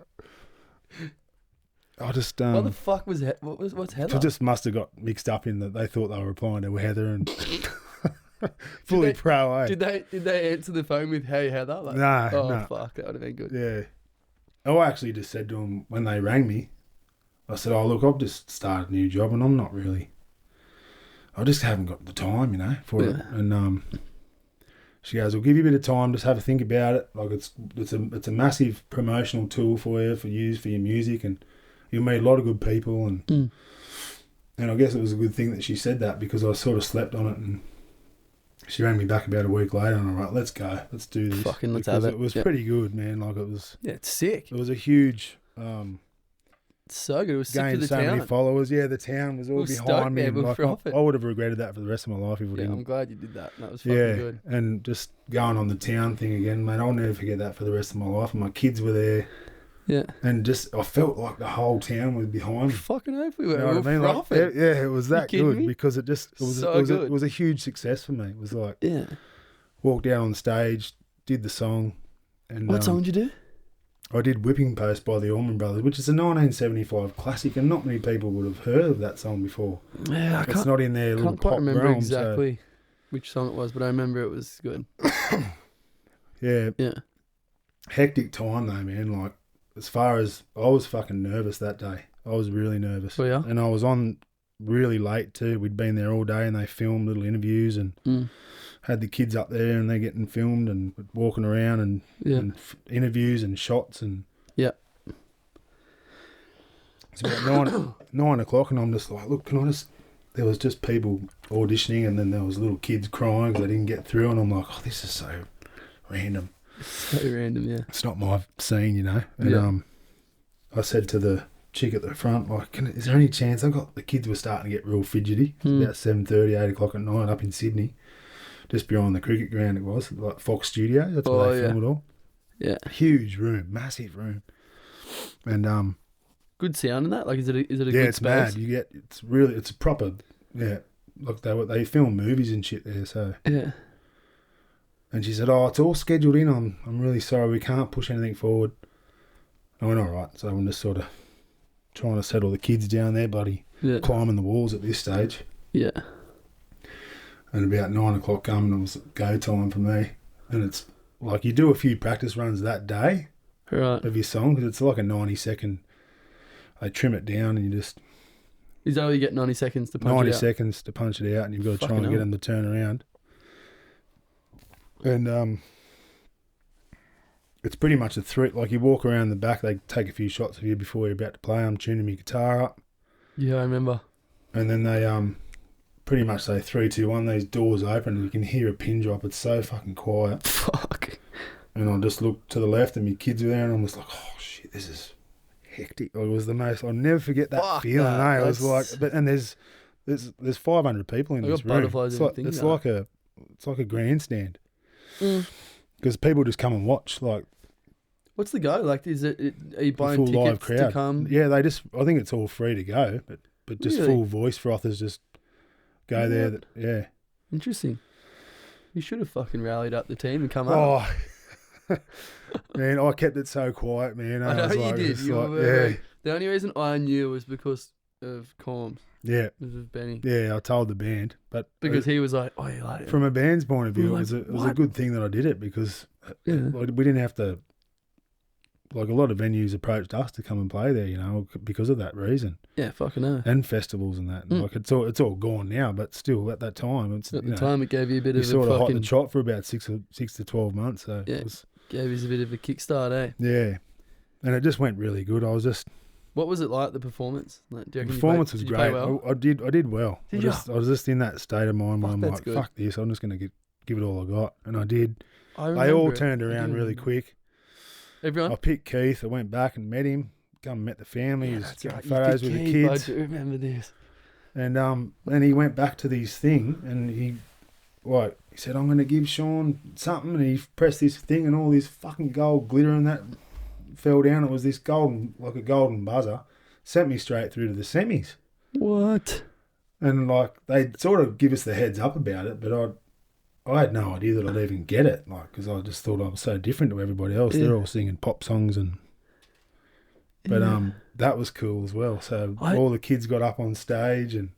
I just, What the fuck was what's Heather? I just must have got mixed up in that they thought they were replying to Heather and fully pro, eh? Did they answer the phone with "Hey Heather"? Like, No, oh no. fuck, that would have been good. Yeah. I actually just said to them when they rang me, I said, oh, look, I've just started a new job and I'm not really, I just haven't got the time, you know, for it. And she goes, we'll give you a bit of time, just have a think about it. Like it's a massive promotional tool for you, for your music, and you'll meet a lot of good people. And I guess it was a good thing that she said that, because I sort of slept on it, and she rang me back about a week later and I'm like, let's go, let's do this. Fucking let's because have it. It was pretty good, man. Like it was. Yeah, it's sick. It was a huge. It's so good. It was sick for gained the so town. many followers. Yeah, the town was all behind me. And like, I would have regretted that for the rest of my life if we didn't. I'm glad you did that. That was fucking good. And just going on the town thing again, mate. I'll never forget that for the rest of my life. And my kids were there. Yeah. And just, I felt like the whole town was behind me. Fucking hope we were. You know what I mean? Like, yeah, it was that good me? Because it was a huge success for me. It was like, walked out on stage, did the song. And what song did you do? I did Whipping Post by the Allman Brothers, which is a 1975 classic, and not many people would have heard of that song before. Yeah, it's not in their little pop realm. I can't remember exactly which song it was, but I remember it was good. Yeah. Yeah. Hectic time though, man. Like, as far as, I was fucking nervous that day. I was really nervous. Oh, yeah? And I was on really late too. We'd been there all day and they filmed little interviews and had the kids up there and they're getting filmed and walking around and interviews and shots and it's about 9 o'clock and I'm just like, look, there was just people auditioning and then there was little kids crying because they didn't get through, and I'm like, oh, this is so random. So random, yeah. It's not my scene, you know. And I said to the chick at the front, like, is there any chance? The kids were starting to get real fidgety. It's about 7:30, 8 o'clock at night up in Sydney. Just behind the cricket ground it was, like Fox Studios. That's where they film it all. Yeah. Huge room, massive room. And good sound in that? Like, is it a good it's space? Mad. It's a proper, like they film movies and shit there, so. Yeah. And she said, oh, it's all scheduled in. I'm really sorry, we can't push anything forward. I went, all right. So I'm just sort of trying to settle the kids down there, buddy. Yeah. Climbing the walls at this stage. Yeah. And about 9 o'clock come, and it was go time for me. And it's like you do a few practice runs that day of your song, because it's like a 90-second. They trim it down and you just... Is that how you get 90 seconds to punch it out? 90 seconds to punch it out, and you've got to try and get them to turn around. And it's pretty much a threat. Like, you walk around the back, they take a few shots of you before you're about to play. I'm tuning my guitar up. Yeah, I remember. And then they pretty much say 3, 2, 1. These doors open and you can hear a pin drop. It's so fucking quiet. Fuck. And I just look to the left and my kids are there, and I'm just like, oh shit, this is hectic. It was the most. I'll never forget that feeling. It was like, and there's 500 people in this room. It's like a grandstand. Because people just come and watch. Like, what's the go? Like, is it are you buying full tickets live crowd to come? Yeah, I think it's all free to go, but just full voice frothers just go there. Yeah, interesting. You should have fucking rallied up the team and come up. Oh, man, I kept it so quiet, man. I know you did. The only reason I knew was because of Corms. Yeah. Because of Benny. Yeah, I told the band. But because he was like, oh, you like it. From a band's point of view, it was a good thing that I did it, because we didn't have to, like, a lot of venues approached us to come and play there, you know, because of that reason. Yeah, fucking hell. And festivals and that. Like, it's all gone now, but still at that time, it gave you a bit of a sort of hot and trot for about 6 to 12 months. So gave us a bit of a kickstart, eh? Yeah. And it just went really good. What was it like, the performance? Like, do you the performance was great. Well? I did well. Did you? I was just in that state of mind where I'm like, good. Fuck this, I'm just going to give it all I got. And I did. They all turned around really quick. Everyone? I picked Keith. I went back and met him. Come and met the family. Yeah, He's got photos with the kids. I do remember this. And he went back to his thing, and he said, I'm going to give Shaun something. And he pressed this thing, and all this fucking gold glitter and that fell down. It was this golden, like a golden buzzer. sent me straight through to the semis. What? And like they sort of give us the heads up about it, but I had no idea that I'd even get it, like, because I just thought I was so different to everybody else. Yeah. They're all singing pop songs but that was cool as well. So all the kids got up on stage and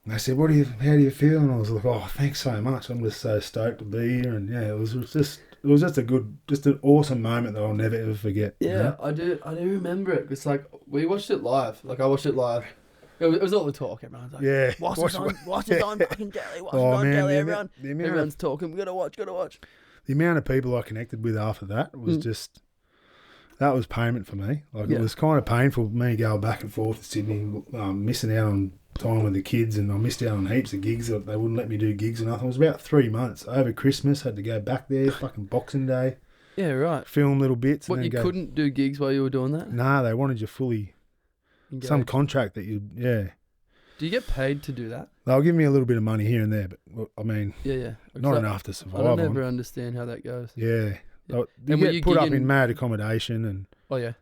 they said, how do you feel? And I was like, oh, thanks so much. I'm just so stoked to be here. And yeah, it was just an awesome moment that I'll never ever forget. Yeah, you know? I do remember it. It's like we watched it live. Like I watched it live. It was all the talk. Everyone's like, yeah, watch it on fucking telly, watch it on telly. Everyone's talking. We gotta watch. The amount of people I connected with after that was just, that was payment for me. Like it was kind of painful for me going back and forth to Sydney, missing out on time with the kids, and I missed out on heaps of gigs. They wouldn't let me do gigs or nothing. It was about 3 months over Christmas. Had to go back there, fucking Boxing Day. Yeah, right. Film little bits. What, and then you couldn't do gigs while you were doing that? Nah, they wanted you fully. Some contract that you, Do you get paid to do that? They'll give me a little bit of money here and there, but I mean, not enough to survive. I don't ever understand how that goes. Yeah. You get put up in mad accommodation, and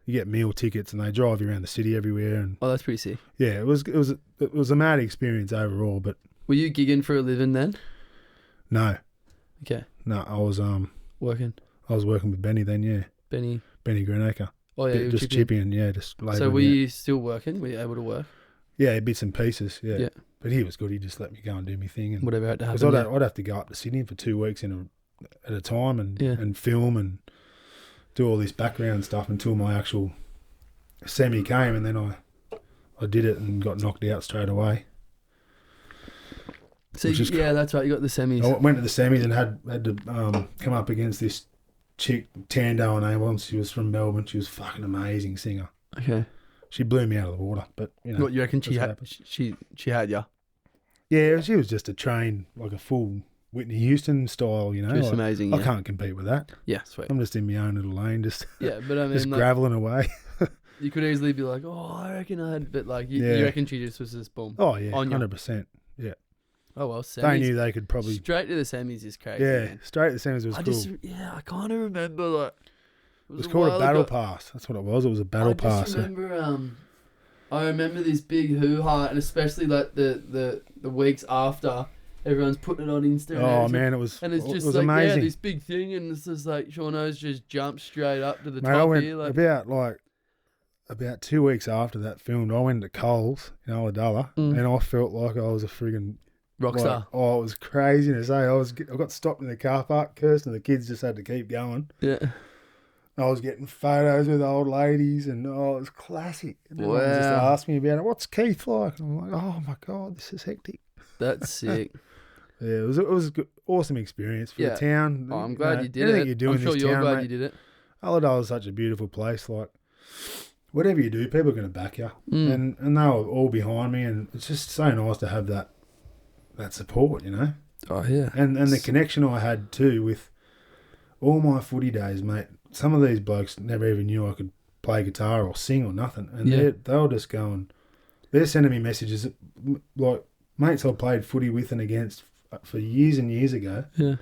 you get meal tickets, and they drive you around the city everywhere. And that's pretty sick. Yeah, it was a mad experience overall. But were you gigging for a living then? No. Okay. No, I was working. I was working with Benny then. Yeah. Benny Greenacre. Oh yeah, just chipping. Yeah, just labouring. So were you still working? Were you able to work? Yeah, bits and pieces. Yeah. Yeah. But he was good. He just let me go and do my thing. And whatever had to happen. Because I'd have to go up to Sydney for 2 weeks at a time and film and do all this background stuff until my actual semi came, and then I did it and got knocked out straight away. So that's right. You got the semis. I went to the semis and had to come up against this chick, Tando and Avon. She was from Melbourne. She was a fucking amazing singer. Okay. She blew me out of the water, but What you reckon she had you? Yeah, she was just a like a full Whitney Houston style, She was amazing. I can't compete with that. Yeah, sweet. I'm just in my own little lane, but I mean, just graveling away. You could easily be like, oh, I reckon I had, but like, you reckon she just was this boom? Oh yeah, 100%. Yeah. Oh well, semis. They knew they could probably straight to the semis is crazy. Yeah, man. straight to the semis was cool. I kind of remember like it was called a battle pass. That's what it was. It was a battle pass. I remember this big hoo-ha, and especially like the weeks after, everyone's putting it on Insta. Oh man, it was like amazing. This big thing, and it's just like Shauno's just jumped straight up to the top. I went here, like, about 2 weeks after that filmed. I went to Coles in Ulladulla, and I felt like I was a friggin' rockstar. Oh, it was craziness. I got stopped in the car park. Kirsten and the kids just had to keep going. Yeah. I was getting photos with old ladies, and it was classic. And everyone just asked me about it. What's Keith like? And I'm like, oh my god, this is hectic. That's sick. Yeah, it was a good, awesome experience for the town. Oh, I'm glad you did it. I'm sure you're glad you did it. Ulladulla is such a beautiful place. Like, whatever you do, people are going to back you, and they were all behind me, and it's just so nice to have that support, Oh yeah, and the connection I had too with all my footy days, mate. Some of these blokes never even knew I could play guitar or sing or nothing, and they were just going. They're sending me messages like mates I played footy with and against for years and years ago. Yeah,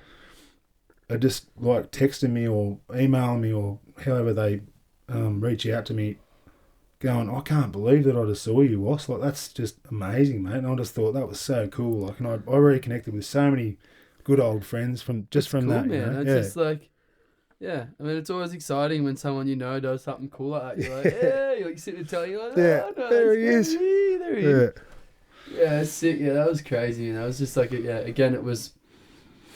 are just like texting me or emailing me or however they reach out to me, going, I can't believe that I just saw you, Wass. Like, that's just amazing, mate. And I just thought that was so cool. Like, and I reconnected with so many good old friends from cool, that. Man. It's just like, I mean, it's always exciting when someone does something cool like that. You're like, you're sitting and telling you, like, no, there he is. There he is. Yeah, it's sick. Yeah, that was crazy. And I was just like, again, it was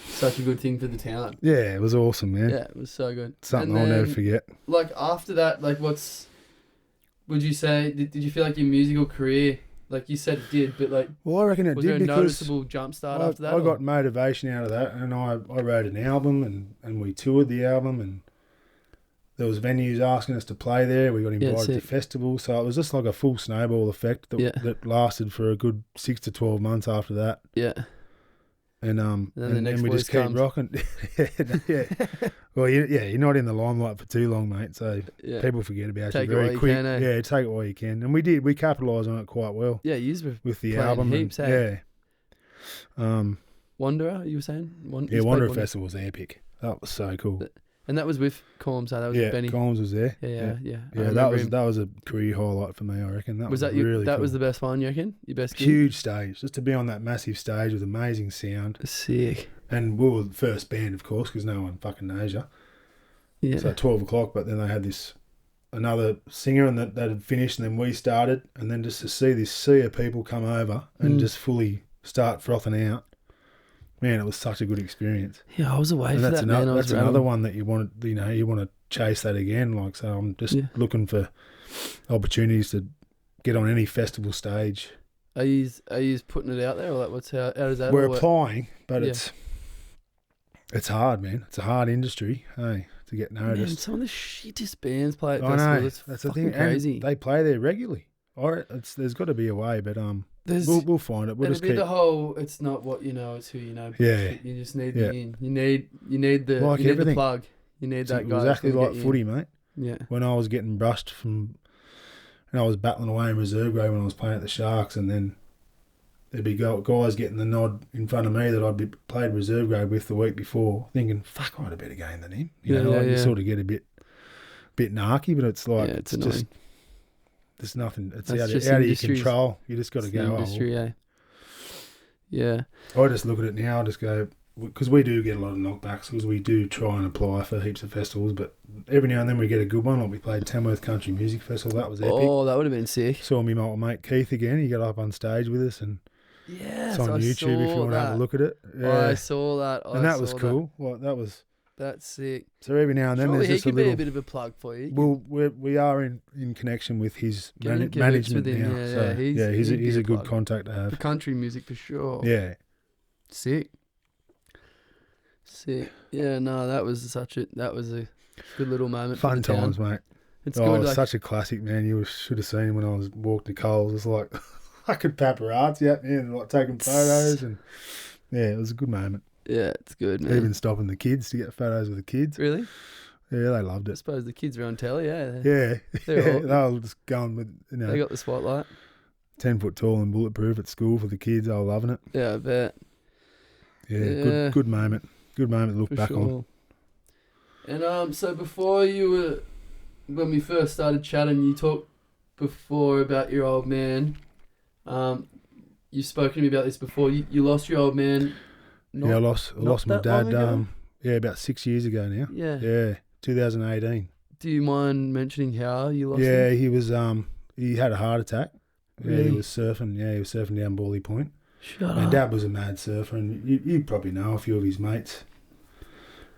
such a good thing for the town. Yeah, it was awesome, man. Yeah, it was so good. Something I'll never forget. Like, after that, like, would you say, did you feel like your musical career, like you said it did, but like, well, I reckon it was did there a because noticeable jump start after that? I got motivation out of that, and I wrote an album, and we toured the album, and there was venues asking us to play there. We got invited to festivals, so it was just like a full snowball effect that lasted for a good 6 to 12 months after that. Yeah. And we just keep rocking. Yeah. Well, you're not in the limelight for too long, mate. So people forget about you very quick. Yeah, take it while you can. And we did. We capitalised on it quite well. Yeah, you with the album. Heaps, Yeah. Wanderer, you were saying? Wanderer Festival was epic. That was so cool. And that was with Corms, that was with Benny. Combs was there. Yeah. Yeah, that was a career highlight for me, I reckon. That was that really that cool. was the best one, you reckon? Your best gig? Huge stage. Just to be on that massive stage with amazing sound. Sick. And we were the first band, of course, because no one fucking knows you. Yeah. So at 12 o'clock, but then they had another singer and that had finished, and then we started, and then just to see this sea of people come over and just fully start frothing out. Man, it was such a good experience. Yeah, I was away And for that's that, man. that's another one that you want to chase that again. Like, so I'm just looking for opportunities to get on any festival stage. Are you putting it out there, or like how does that We're work? applying, but it's hard, man. It's a hard industry, hey, to get noticed. Man, some of the shittest bands play at I festivals. know. It's That's the fucking thing. crazy. And they play there regularly. All right, there's got to be a way, but we'll find it. We'll just It'll be keep the whole. It's not what you know; it's who you know. Yeah. You just need the in. You need the Like you need everything. the plug. You need that guy. Exactly that's gonna like get footy, you in. mate. Yeah. When I was getting brushed and I was battling away in reserve grade when I was playing at the Sharks, and then there'd be guys getting the nod in front of me that I'd be played reserve grade with the week before, thinking, "Fuck, I had a better game than him." You sort of get a bit narky, but it's like it's just there's nothing. It's out of your control. You just got to go. Industry, yeah. I just look at it now. I just go, because we do get a lot of knockbacks, because we do try and apply for heaps of festivals, but every now and then we get a good one. Like we played Tamworth Country Music Festival. That was epic. Oh, that would have been sick. Saw me mate Keith again. He got up on stage with us, and yes, it's on YouTube if you want to have a look at it. Yeah. I saw that. And that was cool. Well, that's sick. So every now and then Surely there's just he could be a bit of a plug for you. Well, we are in connection with his management with him. now. He's a good contact to have. For country music for sure. Yeah. Sick. Yeah, no, that was a good little moment. Fun for the times, town. mate. It's good. good. It's Like, such a classic, man. You should have seen him when I was walking to Coles. It's like I could paparazzi at me and like taking photos, and yeah, it was a good moment. Yeah, it's good, man. Even stopping the kids to get photos with the kids. Really? Yeah, they loved I it. suppose the kids were on telly, yeah. They were just going with, they got the spotlight. 10 foot tall and bulletproof at school for the kids. They were loving it. Yeah, I bet. Yeah. Good moment. Good moment to look back on. And so before when we first started chatting, you talked before about your old man. You've spoken to me about this before. You lost your old man. I lost my dad. About 6 years ago now. Yeah. 2018. Do you mind mentioning how you lost him? Yeah, he was. He had a heart attack. Really? Yeah, he was surfing. Yeah, he was surfing down Bawley Point. Shut My up. dad was a mad surfer, and you probably know a few of his mates.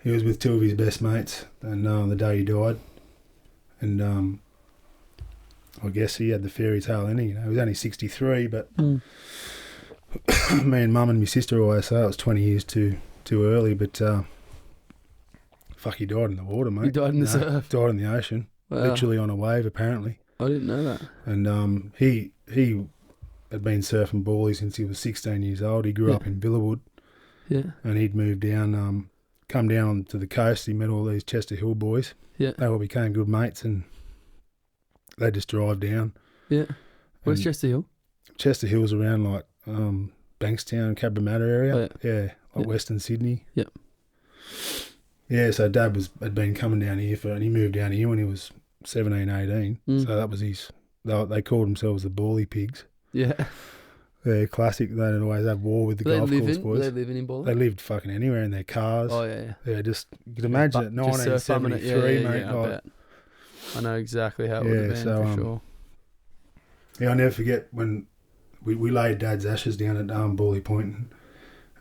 He was with two of his best mates, and the day he died, and I guess he had the fairy tale in him. He was only 63, but me and Mum and my sister always say it was 20 years too early. But fuck, he died in the water, mate. He died in the surf. Died in the ocean, literally on a wave, apparently. I didn't know that. And he had been surfing Bawley since he was 16 years old. He grew up in Villawood. Yeah. And he'd moved down, come down to the coast. He met all these Chester Hill boys. Yeah. They all became good mates, and they just drive down. Yeah. Where's Chester Hill? Chester Hill's around like Bankstown, Cabramatta area. Oh, yeah. Like Western Sydney. Yep. Yeah, so Dad had been coming down here and he moved down here when he was 17, 18. So that was they called themselves the Bawley Pigs. Yeah. They're classic. They'd always have war with the golf course boys. Were they living in Bawley? They lived fucking anywhere in their cars. Oh, yeah. Yeah, just, you could imagine it, Just surf bumming it. 1973, mate. I bet. I know exactly how it would have been, for sure. Yeah, I'll never forget when we laid Dad's ashes down at Bawley Point,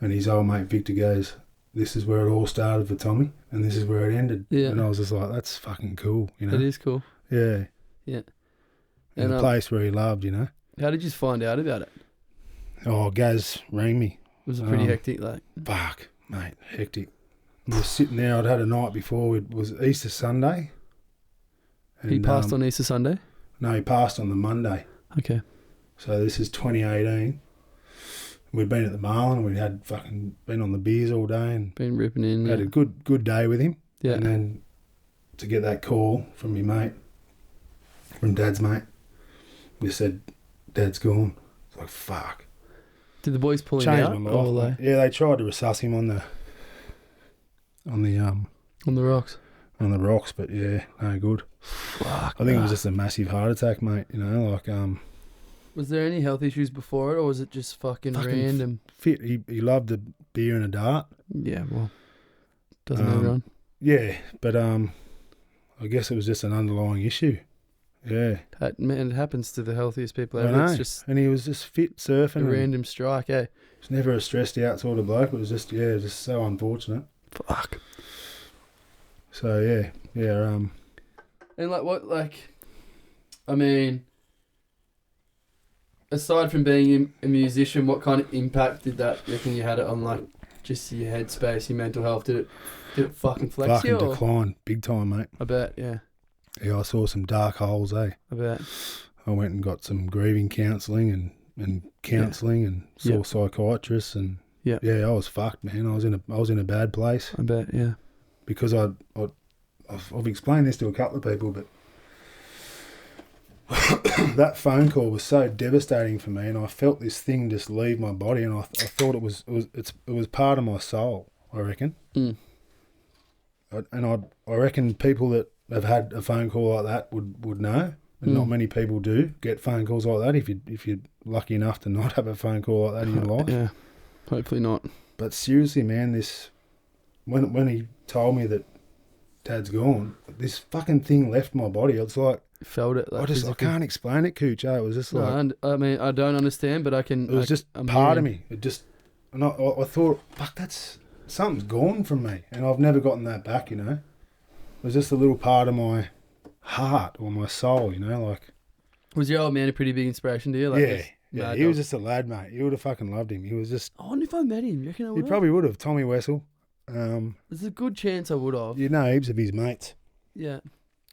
and his old mate Victor goes, "This is where it all started for Tommy, and this is where it ended." Yeah. And I was just like, that's fucking cool, you know? It is cool. Yeah. Yeah. And a place where he loved, you know? How did you find out about it? Oh, Gaz rang me. Was it pretty hectic, like? Fuck, mate, hectic. I was sitting there, I'd had a night before, it was Easter Sunday. And, he passed on Easter Sunday? No, he passed on the Monday. Okay. So this is 2018. We'd been at the Marlin, we'd had fucking been on the beers all day and been ripping in. Had a good day with him. Yeah. And then to get that call from your mate, from Dad's mate, we said, Dad's gone. It's like, fuck. Did the boys pull him Changed out? my life. Yeah, they tried to resusc him on the rocks. on the rocks, but yeah, no good. Fuck. I think it was just a massive heart attack, mate. You know, like Was there any health issues before it, or was it just fucking random? fit. He loved a beer and a dart. Yeah, well, doesn't everyone? Yeah, but I guess it was just an underlying issue. Yeah, Man, it happens to the healthiest people I ever. know. It's just And he was just fit surfing. a random strike, eh? He's never a stressed out sort of bloke. It was just just so unfortunate. Fuck. So yeah. And I mean, aside from being a musician, what kind of impact did that reckon you had it on like just your headspace, your mental health? Did it fucking flex you? Fucking decline big time, mate. I bet, yeah. Yeah, I saw some dark holes, eh? I bet. I went and got some grieving counselling and counselling and saw psychiatrists and yeah, I was fucked, man. I was in a bad place. I bet, yeah. Because I've explained this to a couple of people, but that phone call was so devastating for me, and I felt this thing just leave my body, and I thought it was part of my soul, I reckon. Mm. I reckon people that have had a phone call like that would know, and not many people do get phone calls like that. If you're lucky enough to not have a phone call like that in your life, yeah, hopefully not. But seriously, man, this when he told me that Dad's gone, this fucking thing left my body. It's like felt it. Like I can't explain it, Cooch. It was just like I mean, I don't understand, but I can. It was just part of me. It just, and I thought, fuck, something's gone from me, and I've never gotten that back. You know, it was just a little part of my heart or my soul. You know, like. Was your old man a pretty big inspiration to you? Like yeah. He was just a lad, mate. You would have fucking loved him. He was just. I wonder if I met him. You reckon I would? You probably would have. Tommy Wessel. There's a good chance I would have. You know heaps of his mates. Yeah.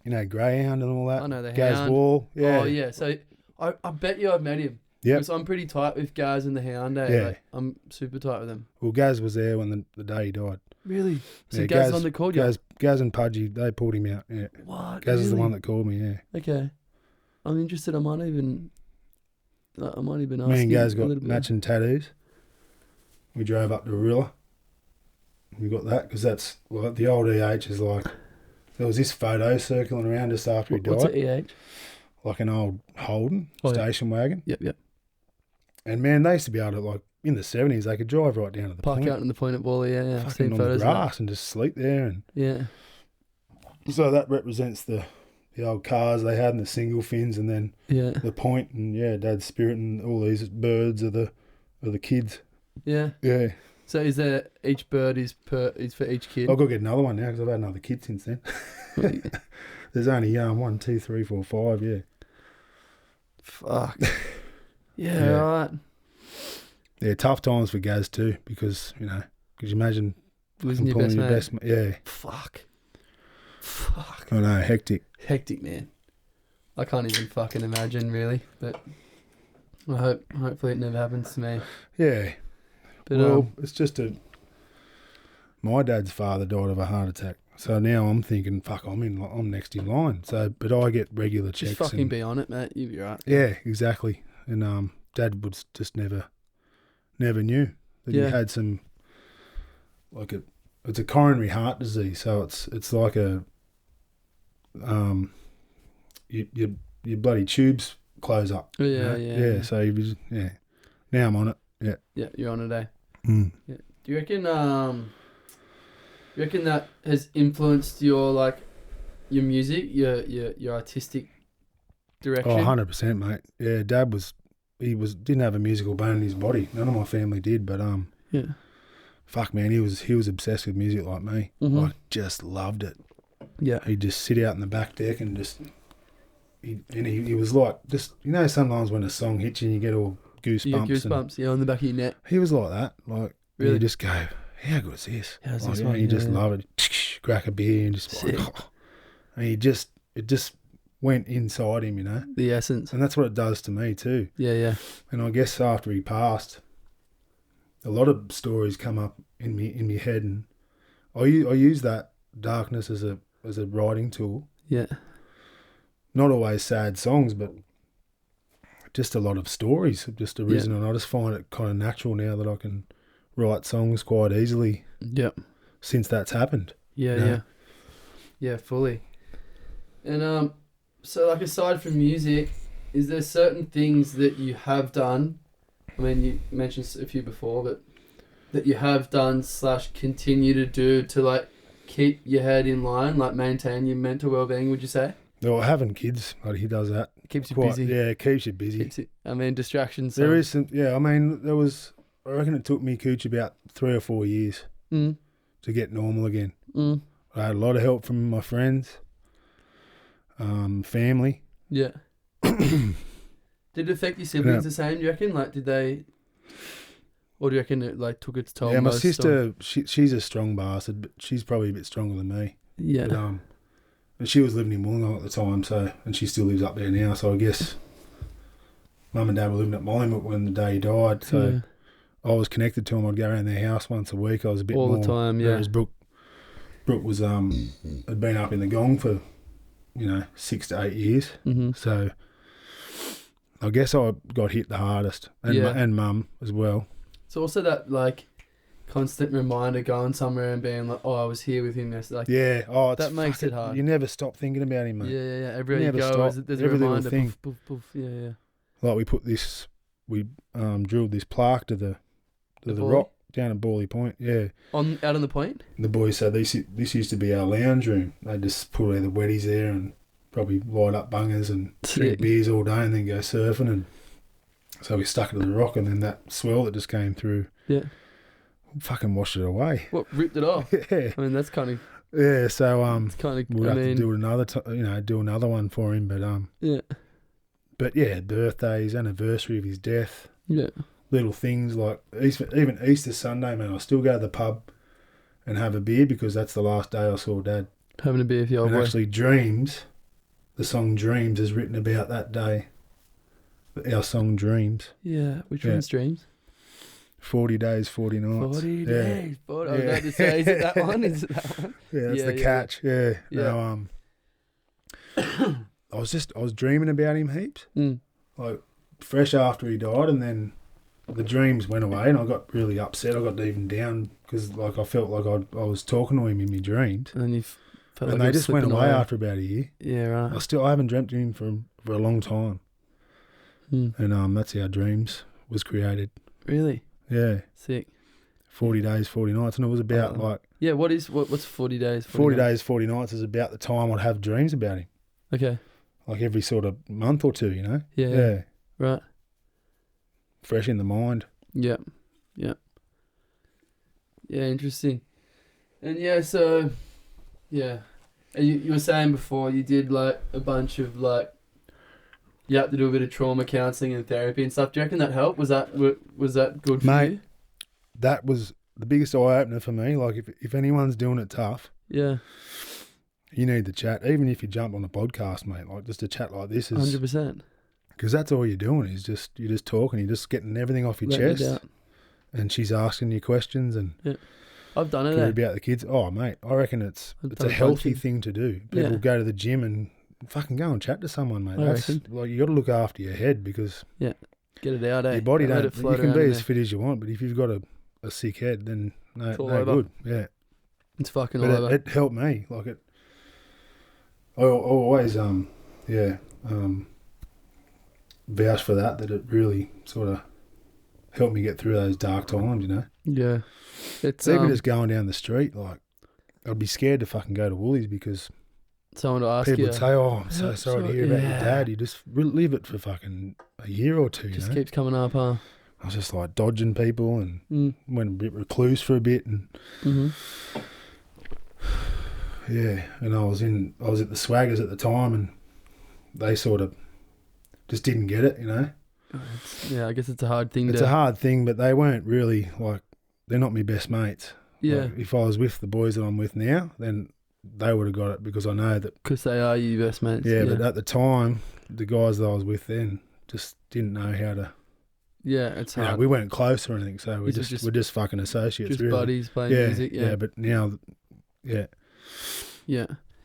You know, Greyhound and all that. I know the Gaz Hound. Wall. Yeah. Oh, yeah. So I bet you I've met him. Yeah. Because I'm pretty tight with Gaz and the Hound. Eh? Yeah. Like, I'm super tight with them. Well, Gaz was there when the day he died. Really? So Yeah, Gaz on the call you? Gaz and Pudgy, they pulled him out. Yeah. What? Gaz is the Really? one that called me, yeah. Okay. I'm interested. I might even ask Me and Gaz got matching tattoos. We drove up to Rilla. We got that because that's like the old EH is like there was this photo circling around just after he died. What's an EH? Like an old Holden station wagon. Yep. And man, they used to be able to like in the 70s they could drive right down to the Park point. out in the point at Wally, yeah. I've Fucking seen on the photos grass and just sleep there and yeah. so that represents the old cars they had and the single fins and then the point and Dad's spirit and all these birds are the kids. Yeah. Yeah. So is there each bird is for each kid? I've got to get another one now because I've had another kid since then. There's only 1, 2, 3, 4, 5. Yeah. Fuck. Yeah. Right. Yeah, tough times for Gaz too because could you imagine losing your best mate? Yeah. Fuck. I know, hectic. Hectic, man. I can't even fucking imagine, really. But hopefully it never happens to me. Yeah. But, it's just my dad's father died of a heart attack. So now I'm thinking, fuck, I'm next in line. So, but I get regular checks. Just fucking be on it, mate. You'll be right. Yeah, exactly. And Dad was just never knew that he had some, it's a coronary heart disease. So it's like your bloody tubes close up. Yeah. So he was, Now I'm on it. Yeah. Yeah, you're on it, eh? Mm. Yeah. Do you reckon that has influenced your your music, your artistic direction? Oh, 100%, mate. Yeah, Dad didn't have a musical bone in his body. None of my family did, but fuck, man, he was obsessed with music like me. Mm-hmm. I just loved it. Yeah. He'd just sit out in the back deck and he was like, just, sometimes when a song hits you and you get all goosebumps. You get goosebumps, on the back of your neck. He was like that. Like, really? You just go, how good is this? How's like, this one? You just love it. Crack a beer and just like, and it just went inside him, The essence. And that's what it does to me too. Yeah. And I guess after he passed, a lot of stories come up in my head, and I use that darkness as a writing tool. Yeah. Not always sad songs, but just a lot of stories have just arisen, and I just find it kind of natural now that I can write songs quite easily. Yep. Since that's happened. Yeah. Yeah, fully. And so like aside from music, is there certain things that you have done? I mean, you mentioned a few before, but that you have done / continue to do to like keep your head in line, like maintain your mental well-being, would you say? Well, having kids, like, he does that. It keeps you Quite, busy. yeah, it keeps you busy. Distractions. There is some, yeah, I mean, I reckon it took me, Cooch, about 3 or 4 years Mm. to get normal again. Mm. I had a lot of help from my friends, family. Yeah. Did it affect your siblings the same, do you reckon? Like, did they... Or do you reckon it like took its toll? Yeah, my sister, she's a strong bastard, but she's probably a bit stronger than me. Yeah. But she was living in Wollongong at the time, so, and she still lives up there now, so I guess Mum and Dad were living at Mollymook when the day he died, so I was connected to him. I'd go around their house once a week. I was a bit all more... the time, yeah. Whereas Brooke was, had been up in the gong for, 6 to 8 years, so I guess I got hit the hardest, and Mum as well. It's also that like constant reminder going somewhere and being like, oh, I was here with him yesterday. Like, yeah, that makes it hard. You never stop thinking about him, mate. Yeah. Everywhere you go, there's a reminder. Thing. Poof, poof, poof. Yeah. Like we drilled this plaque to the rock down at Bawley Point. Yeah. Out on the point. The boys said this used to be our lounge room. They just put all the weddies there and probably light up bungers and drink beers all day and then go surfing, and so we stuck it to the rock, and then that swell that just came through, fucking washed it away. What, ripped it off? Yeah. I mean, that's kind of... Yeah, so it's kind of... we'll have to do another, do another one for him, but yeah. But yeah, birthdays, anniversary of his death. Yeah. Little things like even Easter Sunday, man. I still go to the pub and have a beer because that's the last day I saw Dad. Having a beer for your old boy. Actually, Dreams, the song Dreams is written about that day. Our song Dreams. Yeah, which one's Dreams? 40 Days, 40 Nights. 40 days, 40... I was about to say, is it that one? Is it that one? Yeah, that's the catch. Yeah. Yeah. No, I was dreaming about him heaps. Like, fresh after he died, and then the dreams went away, and I got really upset. I got even down because, like, I felt like I was talking to him in my dreams. And you felt and like they just went away after about a year. Yeah, right. I haven't dreamt of him for a long time. And that's how Dreams was created. Really? Yeah. Sick. 40 Days, 40 Nights, and it was about like... Yeah, what's 40 Days, 40 Days, 40 Nights is about the time I'd have dreams about him. Okay. Like every sort of month or two, Yeah. Right. Fresh in the mind. Yeah. Yeah, interesting. And so... Yeah. You were saying before you did like a bunch of like... You had to do a bit of trauma counselling and therapy and stuff. Do you reckon that helped? Was that good for you? That was the biggest eye-opener for me. Like, if anyone's doing it tough, you need to chat. Even if you jump on a podcast, mate, like just a chat like this is 100%. Because that's all you're doing is you're just talking. You're just getting everything off your chest. And she's asking you questions and I've done it about the kids. Oh, mate, I reckon it's a healthy thing to do. People go to the gym and fucking go and chat to someone, mate. That's like, you got to look after your head because get it out. Your body don't. You can be as fit as you want, but if you've got a sick head, then no good. Yeah, it's fucking all over. It helped me. Like it. I always vouch for that it really sort of helped me get through those dark times. Yeah, it's even just going down the street. Like, I'd be scared to fucking go to Woolies because someone to ask people you. would say, "Oh, I'm so sorry to hear about your dad." You just live it for fucking a year or two. Just keeps coming up, huh? I was just like dodging people and went a bit recluse for a bit, and and I was at the Swaggers at the time, and they sort of just didn't get it, I guess it's a hard thing. It's a hard thing, but they weren't really like, they're not my best mates. Yeah. Like, if I was with the boys that I'm with now, then they would have got it because I know that. Because they are your best mates. Yeah, but at the time, the guys that I was with then just didn't know how to. Yeah, it's hard. We weren't close or anything, so we're just fucking associates. Just really. buddies playing music. Yeah, but now, yeah.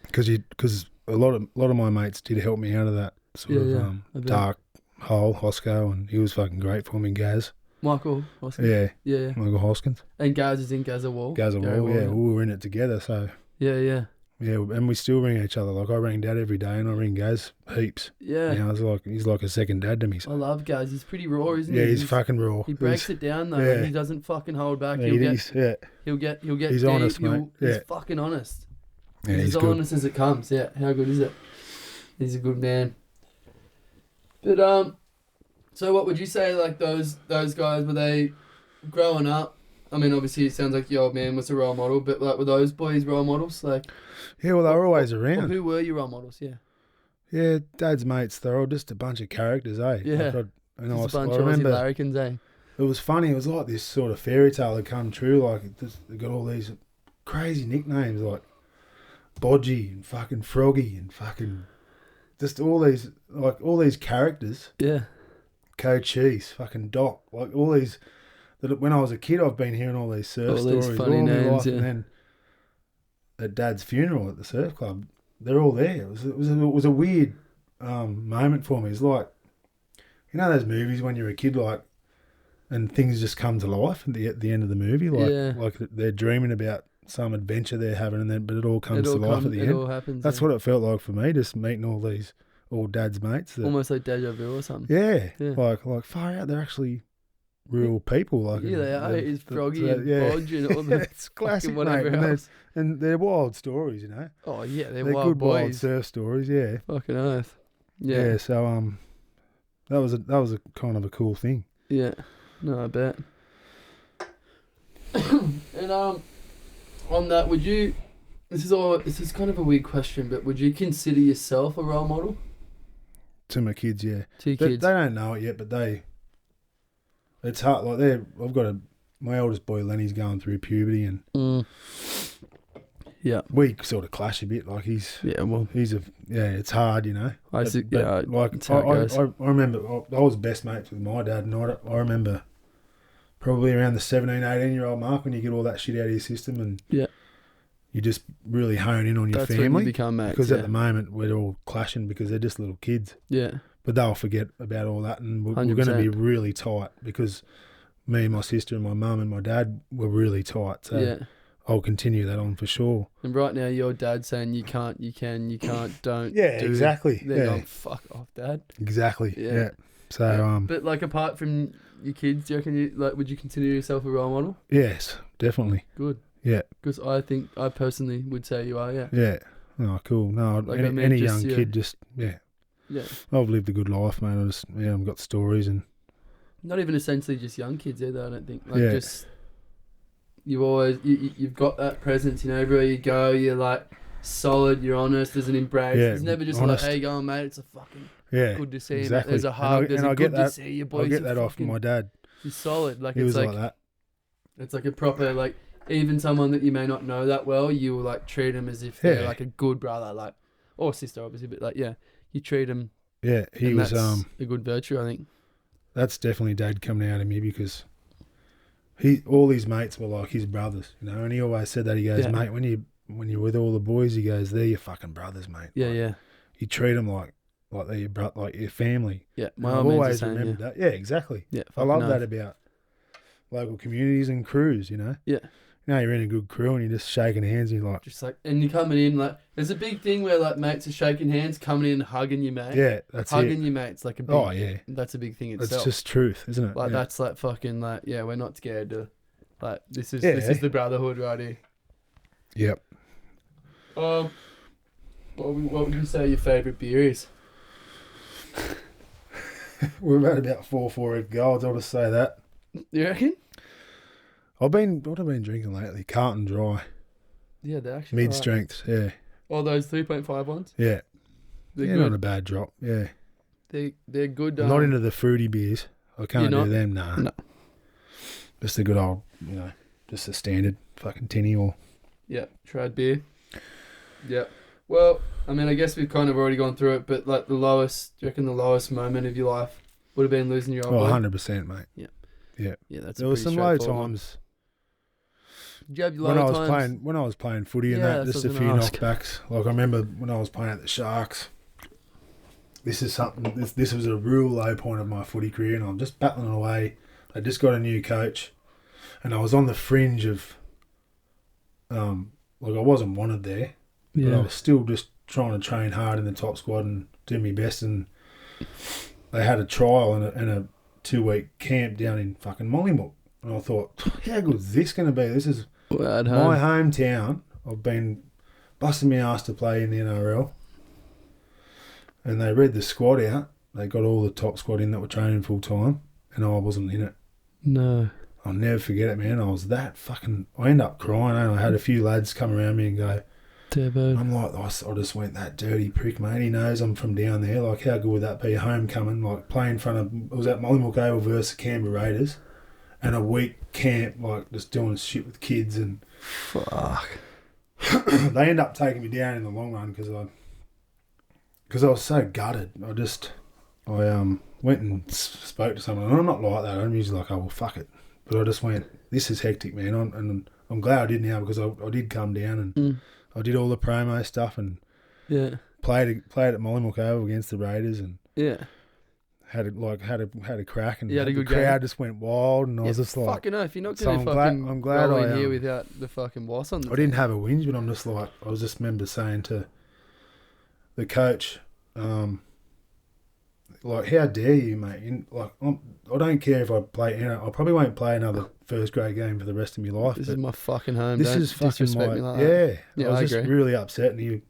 Because a lot of my mates did help me out of that sort of dark hole, Hosco, and he was fucking great for me, Gaz. Michael Hoskins. Yeah. Michael Hoskins. And Gaz is in Gaza Wall. Gaza Wall, yeah. We were in it together, so. Yeah. Yeah, and we still ring each other. Like, I ring Dad every day and I ring Gaz heaps. Yeah. You know, he's like a second dad to me. I love Gaz. He's pretty raw, isn't he? Yeah, he's fucking raw. He breaks it down though. Yeah. He doesn't fucking hold back. Yeah, He'll get he's deep. honest, mate. He's Yeah. fucking honest. Yeah, He's he's as good. honest as it comes. Yeah. How good is it? He's a good man. But so what would you say, like, those guys, were they growing up? I mean, obviously it sounds like your old man was a role model, but like, were those boys role models? Like, Yeah, well, they were always or around. who were your role models? Yeah. Yeah, Dad's mates, they're all just a bunch of characters, eh? Yeah. Like, Just a bunch I of Aussie remember larrikins, eh? it was funny. It was like this sort of fairy tale had come true. Like, they got all these crazy nicknames like Bodgy and fucking Froggy and fucking just all these characters. Yeah. Coach Cheese, fucking Doc, like all these. That when I was a kid, I've been hearing all these surf All these stories funny all my names, life, yeah. and then at Dad's funeral at the surf club, they're all there. It was a weird moment for me. It's like, you know, those movies when you're a kid, like, and things just come to life at the end of the movie, like they're dreaming about some adventure they're having, and then but it all comes to life at the end. It all happens. That's what it felt like for me, just meeting all Dad's mates. Almost like deja vu or something. Yeah. Yeah. Like far out, they're actually real people. Like, Yeah, they are. It's Froggy and yeah. Bodge and all the It's classic, whatever mate. else. And they're wild stories, you know. Oh yeah, they're They're wild good wild boys. surf stories, yeah. Fucking earth. Yeah. So that was a kind of a cool thing. Yeah. No, I bet. And on that, would you? This is kind of a weird question, but would you consider yourself a role model To my kids, yeah. to your They kids? don't know it yet, but it's hard. Like my oldest boy Lenny's going through puberty, and Yeah. we sort of clash a bit. Like it's hard, you know. It's Like how it goes. I remember I was best mates with my dad, and I remember probably around the 17, 18-year-old mark when you get all that shit out of your system, and Yeah. you just really hone in on your That's when family. you become mates. Because yeah. at the moment we're all clashing because they're just little kids. Yeah. But they'll forget about all that, and we're going to 100%. be really tight because me, my sister, and my mum and my dad were really tight. So Yeah. I'll continue that on for sure. And right now, your dad's saying you can't, you can, you can't, don't. Yeah, do. exactly. They're Yeah, going, fuck off, Dad. exactly. Yeah. Yeah. So But like, apart from your kids, do you reckon would you consider yourself a role model? yes, definitely. Good. Yeah. Because I personally would say you are. Yeah. Yeah. Oh, cool. No, Like, I mean, any just, young yeah. kid, just yeah. Yeah. I've lived a good life, mate. I've got stories and Not even essentially just young kids either. I don't think. Like Yeah. just you've got that presence. You know, everywhere you go, you're like solid. You're honest. There's an embrace. Yeah, It's never just honest. like, "Hey, going, mate. It's a fucking yeah. good to see you. Mate. Exactly. There's a hug. There's and a I good get to that. see you, boys. I get You're that off fucking- my dad. You're solid. Like He it's was like like that. it's like a proper like even someone that you may not know that well, you will like treat them as if they're Yeah. like a good brother, like or sister, obviously, but like yeah, you treat them. Yeah, he and was. that's a good virtue, I think. That's definitely Dad coming out of me because all his mates were like his brothers, you know. And he always said that. He goes, Yeah. mate, when you're with all the boys, he goes, they're your fucking brothers, mate. Yeah, Like, yeah, You treat them like they're your like your family. yeah. And My I've old man's the always same, remembered that. Yeah, exactly. Yeah, I love that about local communities and crews, you know. Yeah. You know, you're in a good crew and you're just shaking hands and you're like, Just like, and you're coming in like, there's a big thing where like mates are shaking hands, coming in, hugging your mate. yeah, that's hugging it. your mates like a big. Oh yeah, That's a big thing it's itself. just truth, isn't it? like yeah. that's like fucking like yeah, we're not scared to. Like this is Yeah. the brotherhood right here. Yep. What would you say your favourite beer is? We're at about 4 egg golds. I'll just say that. You reckon? What I've been drinking lately? Carton Dry, Yeah, they're actually mid alright. strength. Yeah, All those 3.5 ones. yeah. They're Yeah, not a good. bad drop. Yeah, They're good. I'm not into the fruity beers. I can't You're do not? them. Nah. No. Just the good old, just the standard fucking tinny or. Yeah, trad beer. Yeah. Well, I mean, I guess we've kind of already gone through it, but like do you reckon the lowest moment of your life would have been losing your old boy? 100%, mate. Yeah, that's There was some low times Did you have your when low I was times? playing footy and Yeah, that. that's Just a what I few was knockbacks. Like I remember when I was playing at the Sharks. This is something. This was a real low point of my footy career, and I'm just battling away. I just got a new coach, and I was on the fringe of, like I wasn't wanted there, But I was still just trying to train hard in the top squad and do my best. And they had a trial and a 2-week camp down in fucking Mollymook. And I thought, how good is this going to be? This is At my home. hometown. I've been busting my ass to play in the NRL. And they read the squad out. They got all the top squad in that were training full time. And I wasn't in it. No. I'll never forget it, man. I was that fucking... I ended up crying. And I had a few lads come around me and go... Turbo. I'm like, I just went, that dirty prick, mate. He knows I'm from down there. Like, how good would that be? Homecoming, like, playing in front of... I was at Mollymook Oval versus Canberra Raiders. And a week camp, like, just doing shit with kids. And... Fuck. they end up taking me down in the long run because I was so gutted. I went and spoke to someone. And I'm not like that. I'm usually like, oh, well, fuck it. But I just went, this is hectic, man. And I'm glad I did now because I did come down and I did all the promo stuff and played at Mollymook Oval against the Raiders and had a crack and had a good the crowd game. just went wild and I was just like, fucking oath, you're not so going to I'm glad roll I in here without the fucking was on the I didn't have a whinge, but I'm just like, I was just remember saying to the coach, like, how dare you, mate? I don't care if I play. I probably won't play another first grade game for the rest of my life. This is my fucking home. This Don't is fucking disrespect me like that. Yeah. Yeah, I was I just agree. really upset, and you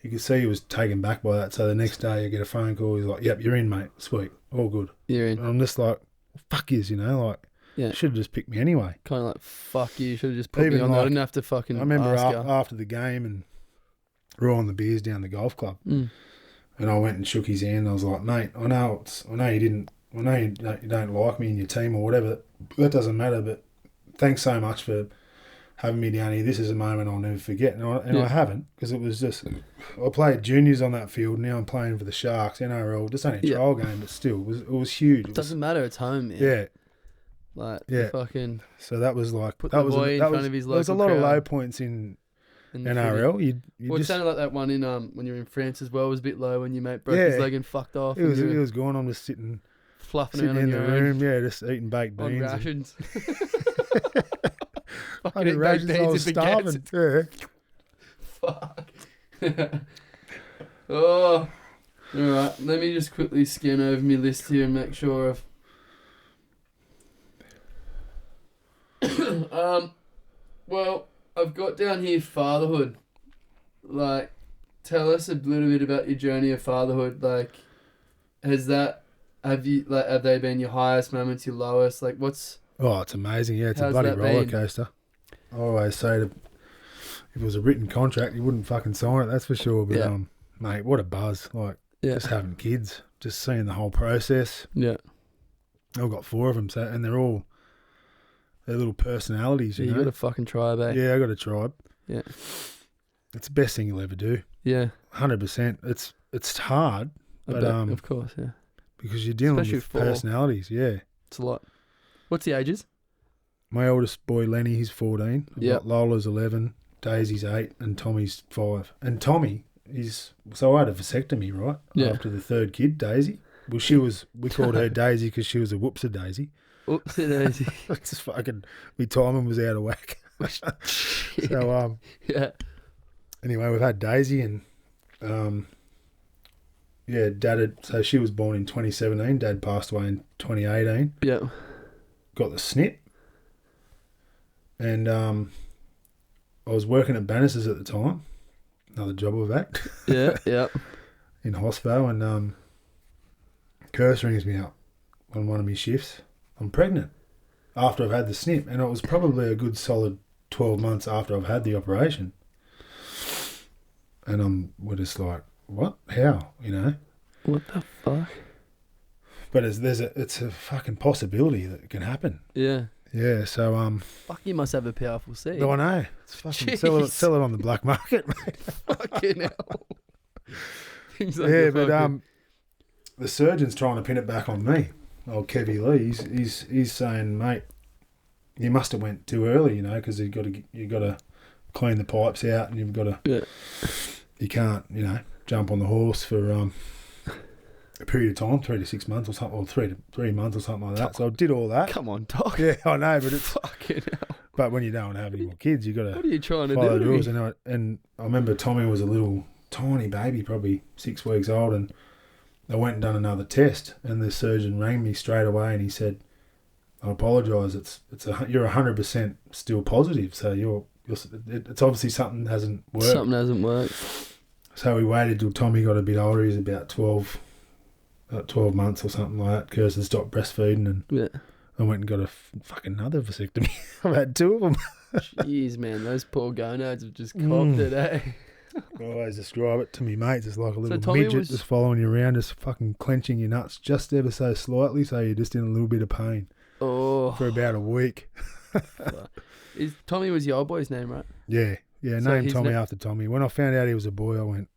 could see he was taken back by that. So the next day, you get a phone call. He's like, "Yep, you're in, mate. Sweet, all good." You're in. And I'm just like, "Fuck yous," like. Yeah. Should have just picked me anyway. Kind of like, fuck you. Should have just put me Even on there. I like- didn't have to fucking I remember ask you. after the game and rolling the beers down the golf club. Mm. And I went and shook his hand. I was like, mate, I know you don't like me and your team or whatever. That doesn't matter. But thanks so much for having me down here. This is a moment I'll never forget. And I haven't, because it was just, I played juniors on that field. Now I'm playing for the Sharks, NRL. Just only a trial game, but still, it was huge. It doesn't matter. It's home, man. Yeah. Like, Yeah. fucking So that was like, put that the was boy in that front was, of his there was a local lot of crowd low points in in the NRL. footy. You Well, it just, sounded like that one in when you were in France as well. It was a bit low when your mate broke his Yeah. leg and fucked off. it was and you were gone. I'm just sitting fluffing around in on the your room, own just eating baked on beans. rations. I Fucking did eat baked rations, I beans was and baguettes. starving. Yeah. Fuck. Oh. Alright, let me just quickly scan over my list here and make sure I've... well, I've got down here fatherhood. Like, tell us a little bit about your journey of fatherhood. Like, have they been your highest moments, your lowest? Like, what's... Oh, it's amazing. Yeah, it's a How's bloody that roller been? coaster. I always say if it was a written contract, you wouldn't fucking sign it, that's for sure. But, Yeah. mate, what a buzz. Like, Yeah. just having kids, just seeing the whole process. Yeah. I've got 4 of them, and they're all their little personalities, You know. got to fucking try, babe. Yeah, I got a tribe. Yeah. It's the best thing you'll ever do. Yeah. 100%. It's hard, I but bet, of course, yeah. because you're dealing Especially with 4. personalities. Yeah. It's a lot. What's the ages? My oldest boy, Lenny, he's 14. I've Yep. got Lola's 11, Daisy's 8, and Tommy's 5. And Tommy so I had a vasectomy, right? Yeah. After the 3rd kid, Daisy. Well, we called her Daisy because she was a whoopsie daisy. Oops, daisy. It's just fucking, my timing was out of whack. So, Yeah. anyway, we've had Daisy and, so she was born in 2017. Dad passed away in 2018. Yeah. Got the snip. And I was working at Bannister's at the time. Another job I've had. Yeah. Yeah. In Hospo, and Curse rings me up on one of my shifts. I'm pregnant after I've had the snip, and it was probably a good solid 12 months after I've had the operation. And we're just like, what? How? What the fuck? But it's a fucking possibility that it can happen. Yeah. Yeah, so Fuck, you must have a powerful seed. I know. It's fucking Jeez. sell it on the black market, mate. Fucking hell. Things like Yeah, that, but fucking- the surgeon's trying to pin it back on me. Old Kevy Lee, he's saying, mate, you must have went too early, because you got to clean the pipes out, and you've got to, you can't, jump on the horse for a period of time, 3 to 6 months or something, or 3 months or something like that. So I did all that. Come on, dog. Yeah, I know, but it's Fucking hell. But when you don't have any more kids, you got What to are you trying to follow do? the rules. And I remember Tommy was a little tiny baby, probably 6 weeks old, and I went and done another test, and the surgeon rang me straight away, and he said, "I apologise. You're 100% still positive, so it's obviously something hasn't worked." Something hasn't worked. So we waited till Tommy got a bit older. He was about 12 months or something like that. Kirsten stopped breastfeeding, and I went and got a fucking another vasectomy. I've had 2 of them. Jeez, man, those poor gonads have just copped it, eh? I always describe it to me mates. It's like a little Tommy midget was- just following you around, just fucking clenching your nuts just ever so slightly, so you're just in a little bit of pain Oh, for about a week. Tommy was your old boy's name, right? Yeah, So named he's Tommy after Tommy. When I found out he was a boy, I went,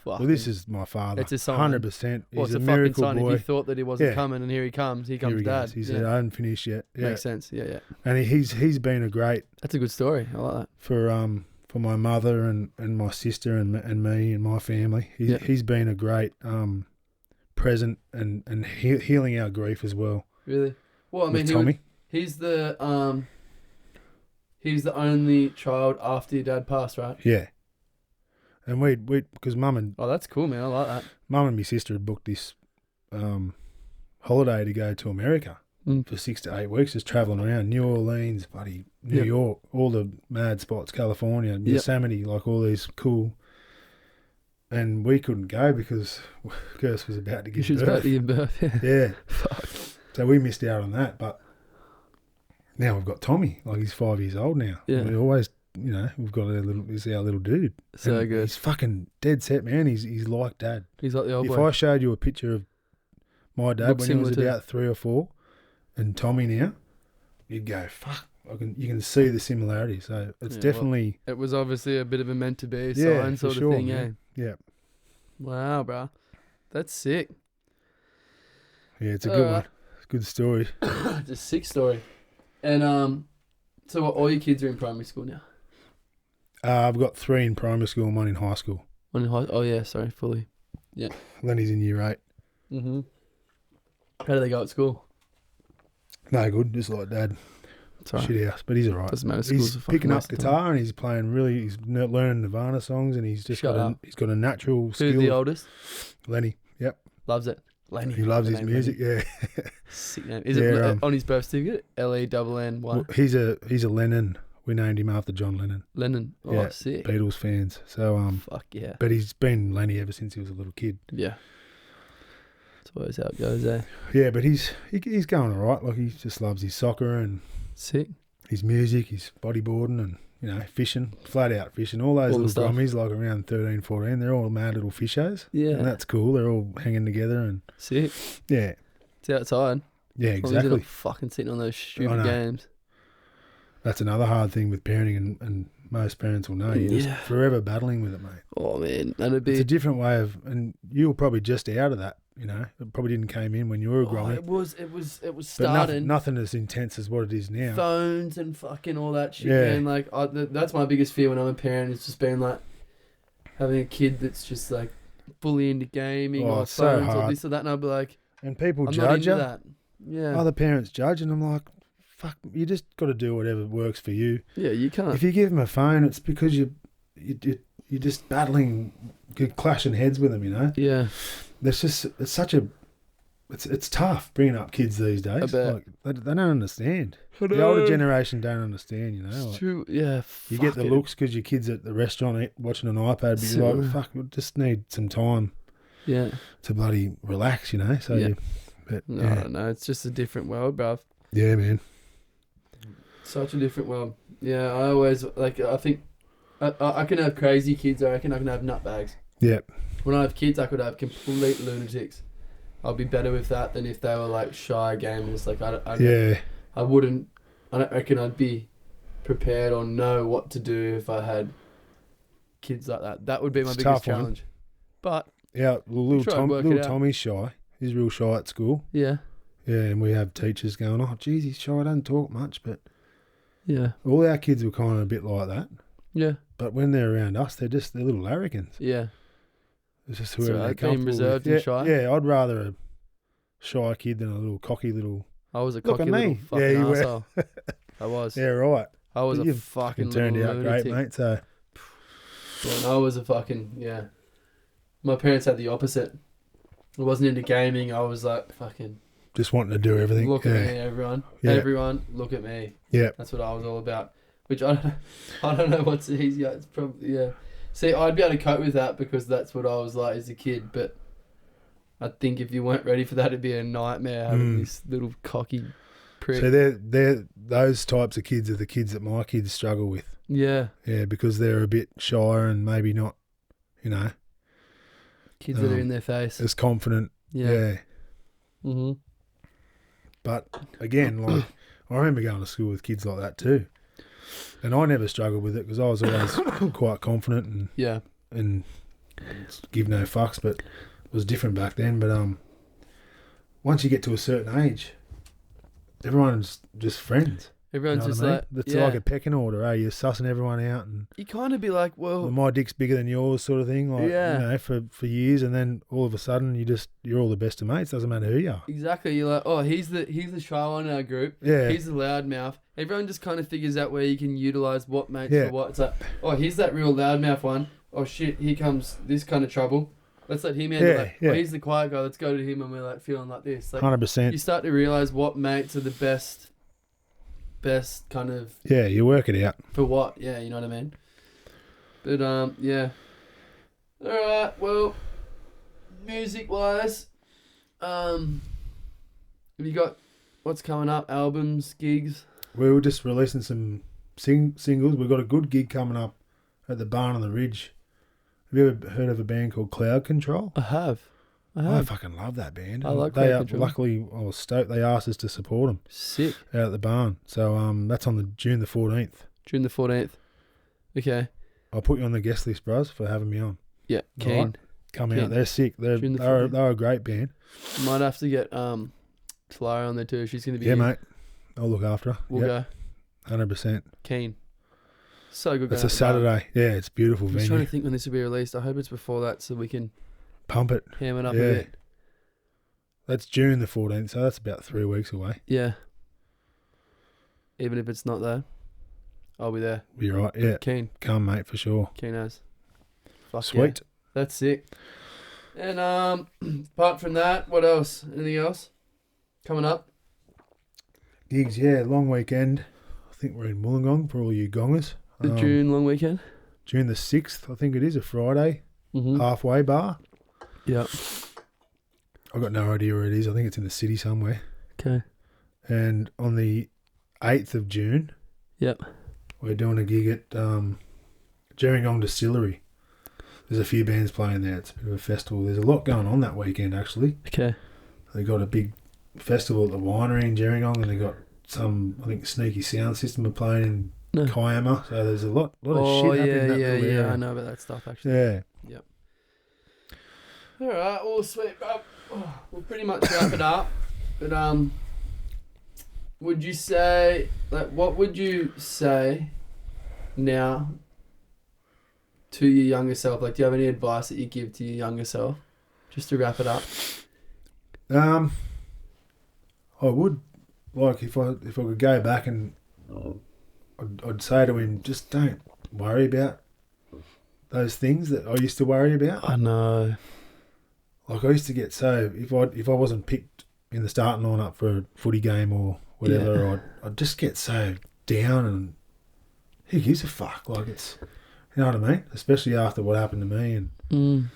Fuck. well, this is my father. It's a sign. 100%. Well, He's it's a a fucking miracle sign. boy. If you thought that he wasn't Yeah. coming, and here he comes Here Dad. he goes. He said, I haven't finished yet. Yeah. Makes sense. Yeah. And he's been a great That's a good story. I like that. for my mother and my sister and me and my family. He's been a great present and healing our grief as well. Really? Well, I mean, with Tommy. he's the only child after your dad passed, right? Yeah. And we because mum and Oh, that's cool, man. I like that. my sister had booked this holiday to go to America Mm. for 6 to 8 weeks, just travelling around New Orleans, bloody New Yep. York, all the mad spots, California, Yosemite, like all these cool. And we couldn't go because Kirst was about to give She was birth. about to give birth. Yeah. Yeah. Fuck. So we missed out on that, but now we've got Tommy. Like, he's 5 years old now. Yeah. We always, we've got he's our little dude. So And good. He's fucking dead set, man. He's like Dad. He's like the old If boy. I showed you a picture of my dad Looks when he was similar to- about 3 or 4 and Tommy now, you'd go, fuck. You can see the similarity. So it's Yeah, definitely, It was obviously a bit of a meant to be Yeah, sign for sort sure, of thing, man. Yeah. Wow, bro. That's sick. Yeah, it's a good one. Alright. It's a good story. It's a sick story. And so what, all your kids are in primary school now? I've got 3 in primary school and 1 in high school. One in high. Oh yeah, sorry, fully. Lenny's in year 8. Mm-hmm. How do they go at school? No good, just like Dad. Sorry, Shit house, but he's all right. doesn't matter. School's He's a fucking picking up waste of time. guitar and he's playing he's learning Nirvana songs, and he's just Shut up. he's got a natural Who's skill. the oldest? Lenny, yep. Loves it. Lenny. He loves The his name music, Lenny. yeah. Sick name. Is Yeah, it on his birth certificate? LENN1. Well, he's a Lennon. We named him after John Lennon. Lennon. Oh, Yeah, sick. Beatles fans. So Fuck yeah. but he's been Lenny ever since he was a little kid. Yeah. That's always how it goes, eh? Yeah, but he's going all right. Like, he just loves his soccer and Sick. his music, his bodyboarding, and fishing, flat out fishing. All those All the little stuff. grummies, like around 13, 14, they're all mad little fishers. Yeah. And that's cool. They're all hanging together, and Sick. yeah, It's outside. yeah, As long as you're exactly. not fucking sitting on those stupid know. games. That's another hard thing with parenting, and most parents will know. You're Yeah. just forever battling with it, mate. Oh man, that'd It's a be. different way of, and you were probably just out of that. It probably didn't came in when you were a Oh, grummy. it was But starting. nothing as intense as what it is now. Phones and fucking all that shit, Yeah. man. Like, that's my biggest fear when I'm a parent. It's just being like having a kid that's just like fully into gaming Oh, or it's so phones or hard. this or that, and I'll be like, And people I'm not judge into you. that. Yeah, Other parents judge, and I'm like, fuck, you just got to do whatever works for you. yeah, you can't. If you give them a phone, it's because you're just battling, you're clashing heads with them. Yeah, It's tough bringing up kids these days. I bet. Like, they don't understand. The older generation don't understand. It's Like, true. Yeah, you get fuck the it. looks because your kid's at the restaurant watching an iPad, but you're like, fuck, we just need some time Yeah, to bloody relax. So Yeah. but no, yeah. no, it's just a different world, bruv. Yeah, man. Such a different world. Yeah, I always like. I think I can have crazy kids. I reckon I can have nutbags. Yeah. When I have kids, I could have complete lunatics. I'll be better with that than if they were like shy gamers. Like I wouldn't. I don't reckon I'd be prepared or know what to do if I had kids like that. That would be my It's a biggest tough one. challenge. But Yeah, Try and work it little out. Tommy's shy. He's real shy at school. yeah, Yeah, and we have teachers going, oh, geez, he's shy, doesn't talk much. But yeah, all our kids were kind of a bit like that. yeah, But when they're around us, they're little larrikins. yeah. It's just That's whoever right, they're being comfortable reserved with. and Yeah, shy. yeah, I'd rather a shy kid than a little cocky little... I was a Look cocky at little me. fucking Yeah, you were. arsehole. I was. Yeah, right. I was But a you've fucking turned little out great, lunatic. mate. So Yeah, I was a fucking, yeah. My parents had the opposite. I wasn't into gaming. I was like, fucking, just wanting to do everything. look at me, everyone. Yeah. Everyone, look at me. Yeah. That's what I was all about. Which I don't know what's easier. It's probably, yeah. See, I'd be able to cope with that because that's what I was like as a kid. But I think if you weren't ready for that, it'd be a nightmare having this little cocky prick. So they're those types of kids are the kids that my kids struggle with. Yeah. Yeah, because they're a bit shyer and maybe not, you know, Kids that are in their face. as confident. Yeah. Mm-hmm. But again, like I remember going to school with kids like that too, and I never struggled with it because I was always quite confident and give no fucks. But it was different back then. But once you get to a certain age, everyone's just friends. Everyone's just like, it's like a pecking order. You're sussing everyone out, and you kind of be like, well, my dick's bigger than yours, sort of thing. Like, you know, for years, and then all of a sudden you're all the best of mates. Doesn't matter who you are. Exactly. You're like, oh, he's the shy one in our group. Yeah. He's the loudmouth. Everyone just kind of figures out where you can utilize what mates for what. It's like, oh, he's that real loudmouth one. Oh shit, here comes this kind of trouble. Let's let him handle it. Oh, he's the quiet guy. Let's go to him, and we're like feeling like this. Like, 100%. You start to realize what mates are the best kind of. Yeah, you work it out. For what? Yeah, you know what I mean. But yeah. All right. Well, music wise, have you got what's coming up? Albums, gigs? We were just releasing some singles. We've got a good gig coming up at the Barn on the Ridge. Have you ever heard of a band called Cloud Control? I have. I fucking love that band. I like Cloud Control. Luckily, I was stoked. They asked us to support them. Sick. Out at the barn. So that's on June the 14th. June the 14th. Okay. I'll put you on the guest list, bros, for having me on. Yeah, keen. Right. Come out. They're sick. They're a great band. Might have to get Flora on there too. She's going to be here. Mate. I'll look after her. We'll go. 100%. Keen. So good. It's a Saturday. Yeah, it's beautiful venue. I'm trying to think when this will be released. I hope it's before that so we can pump it. Ham it up a bit. That's June the 14th, so that's about 3 weeks away. Yeah. Even if it's not there, I'll be there. You're right, yeah. Keen. Come, mate, for sure. Keen as. Fuck sweet. Yeah. That's sick. And apart from that, what else? Anything else coming up? Gigs, yeah. Long weekend. I think we're in Wollongong for all you gongers. The June long weekend? June the 6th, I think it is, a Friday. Mm-hmm. Halfway bar. Yep. I've got no idea where it is. I think it's in the city somewhere. Okay. And on the 8th of June, we're doing a gig at Gerringong Distillery. There's a few bands playing there. It's a bit of a festival. There's a lot going on that weekend, actually. Okay. They got a big festival at the winery in Gerringong, and they got some, I think, Sneaky Sound System are playing in Kiama. So there's a lot of shit happening in that little area. I know about that stuff, actually. Yeah. Yep. All right, well, sweet. We'll pretty much wrap it up. But would you say, like, what would you say now to your younger self? Like, do you have any advice that you give to your younger self? Just to wrap it up. I would, like, if I could go back and I'd say to him, just don't worry about those things that I used to worry about. I know. Like, I used to get so, if I wasn't picked in the starting lineup for a footy game or whatever, I'd just get so down, and who gives a fuck? Like, it's, you know what I mean? Especially after what happened to me, and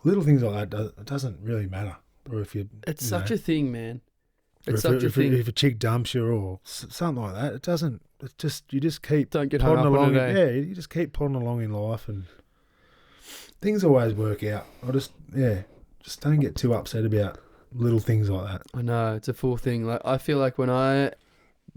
little things like that, it doesn't really matter. Or if it's such a thing, man. It's such a thing. If a chick dumps you or something like that, it doesn't. It's just, you just keep don't get hung up along. on it. You just keep plodding along in life, and things always work out. Just don't get too upset about little things like that. I know, it's a full thing. Like, I feel like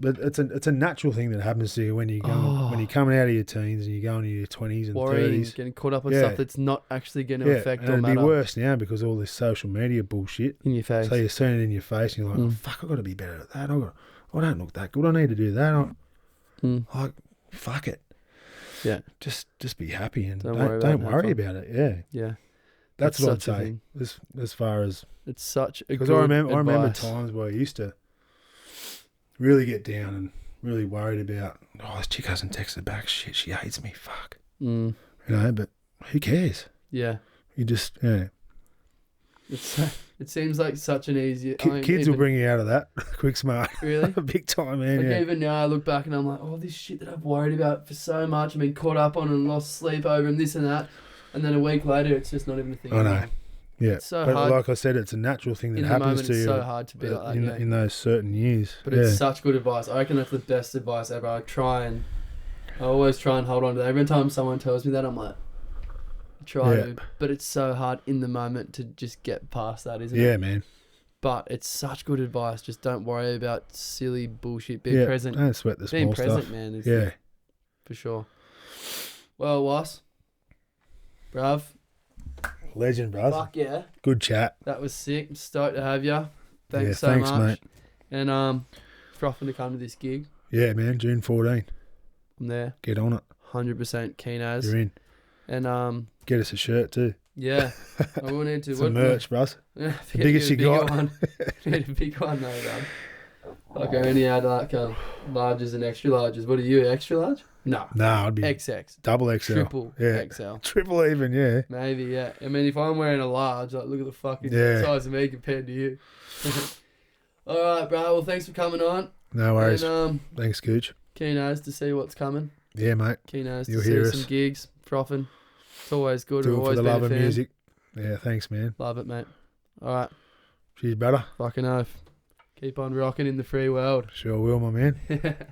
but it's a natural thing that happens to you when you're coming out of your teens and you're going into your 20s and 30s. Getting caught up on stuff that's not actually going to affect or matter. And it'd be worse now because of all this social media bullshit. In your face. So you're seeing it in your face and you're like, oh, fuck, I've got to be better at that. I don't look that good. I need to do that. Like, fuck it. Yeah. Just be happy and don't worry about it. Yeah. Yeah. That's what I'd say. As far as... It's such a good Because I remember times where I used to really get down and really worried about, this chick hasn't texted back. Shit, she hates me. Fuck. Mm. You know, but who cares? Yeah. You just, yeah. It seems like such an easy... Kids will bring you out of that quick smart. Really? Big time, man. Like yeah. even now I look back and I'm like, oh, this shit that I've worried about for so much, I've been caught up on and lost sleep over and this and that. And then a week later, it's just not even a thing. I know. Anymore. Yeah. It's so but hard. like I said, it's a natural thing that In the happens moment, to it's you. so hard to be like that, in those certain years. But it's such good advice. I reckon that's the best advice ever. I always try and hold on to that. Every time someone tells me that, I'm like, try to. But it's so hard in the moment to just get past that, isn't it? Yeah, man. But it's such good advice. Just don't worry about silly bullshit. Be present. Don't sweat the small Being present, stuff. man. Is for sure. Well, Was, bruv. Legend, bruv. Fuck yeah. Good chat. That was sick. I'm stoked to have you. Thanks so thanks, much. mate. And frothing to come to this gig. Yeah, man. June 14. I'm there. Get on it. 100% keen as. You're in. And get us a shirt too. Yeah. I will need to. Some merch, bruv. Yeah, the biggest you got. Need a big one though, man. Like I only had like larges and extra larges. What are you, extra large? No. Nah, I'd be XX. double XL. Triple XL. Triple even, yeah. Maybe, yeah. I mean, if I'm wearing a large, like look at the fucking size of me compared to you. All right, bro. Well, thanks for coming on. No worries. And, thanks, Gooch. Keen as to see what's coming. Yeah, mate. Keen as You'll to hear see some gigs, frothing. It's always good. Do I've it for always the been love a of fan. music. Yeah, thanks, man. Love it, mate. All right. Cheers, brother. Fucking oath. Keep on rocking in the free world. Sure will, my man.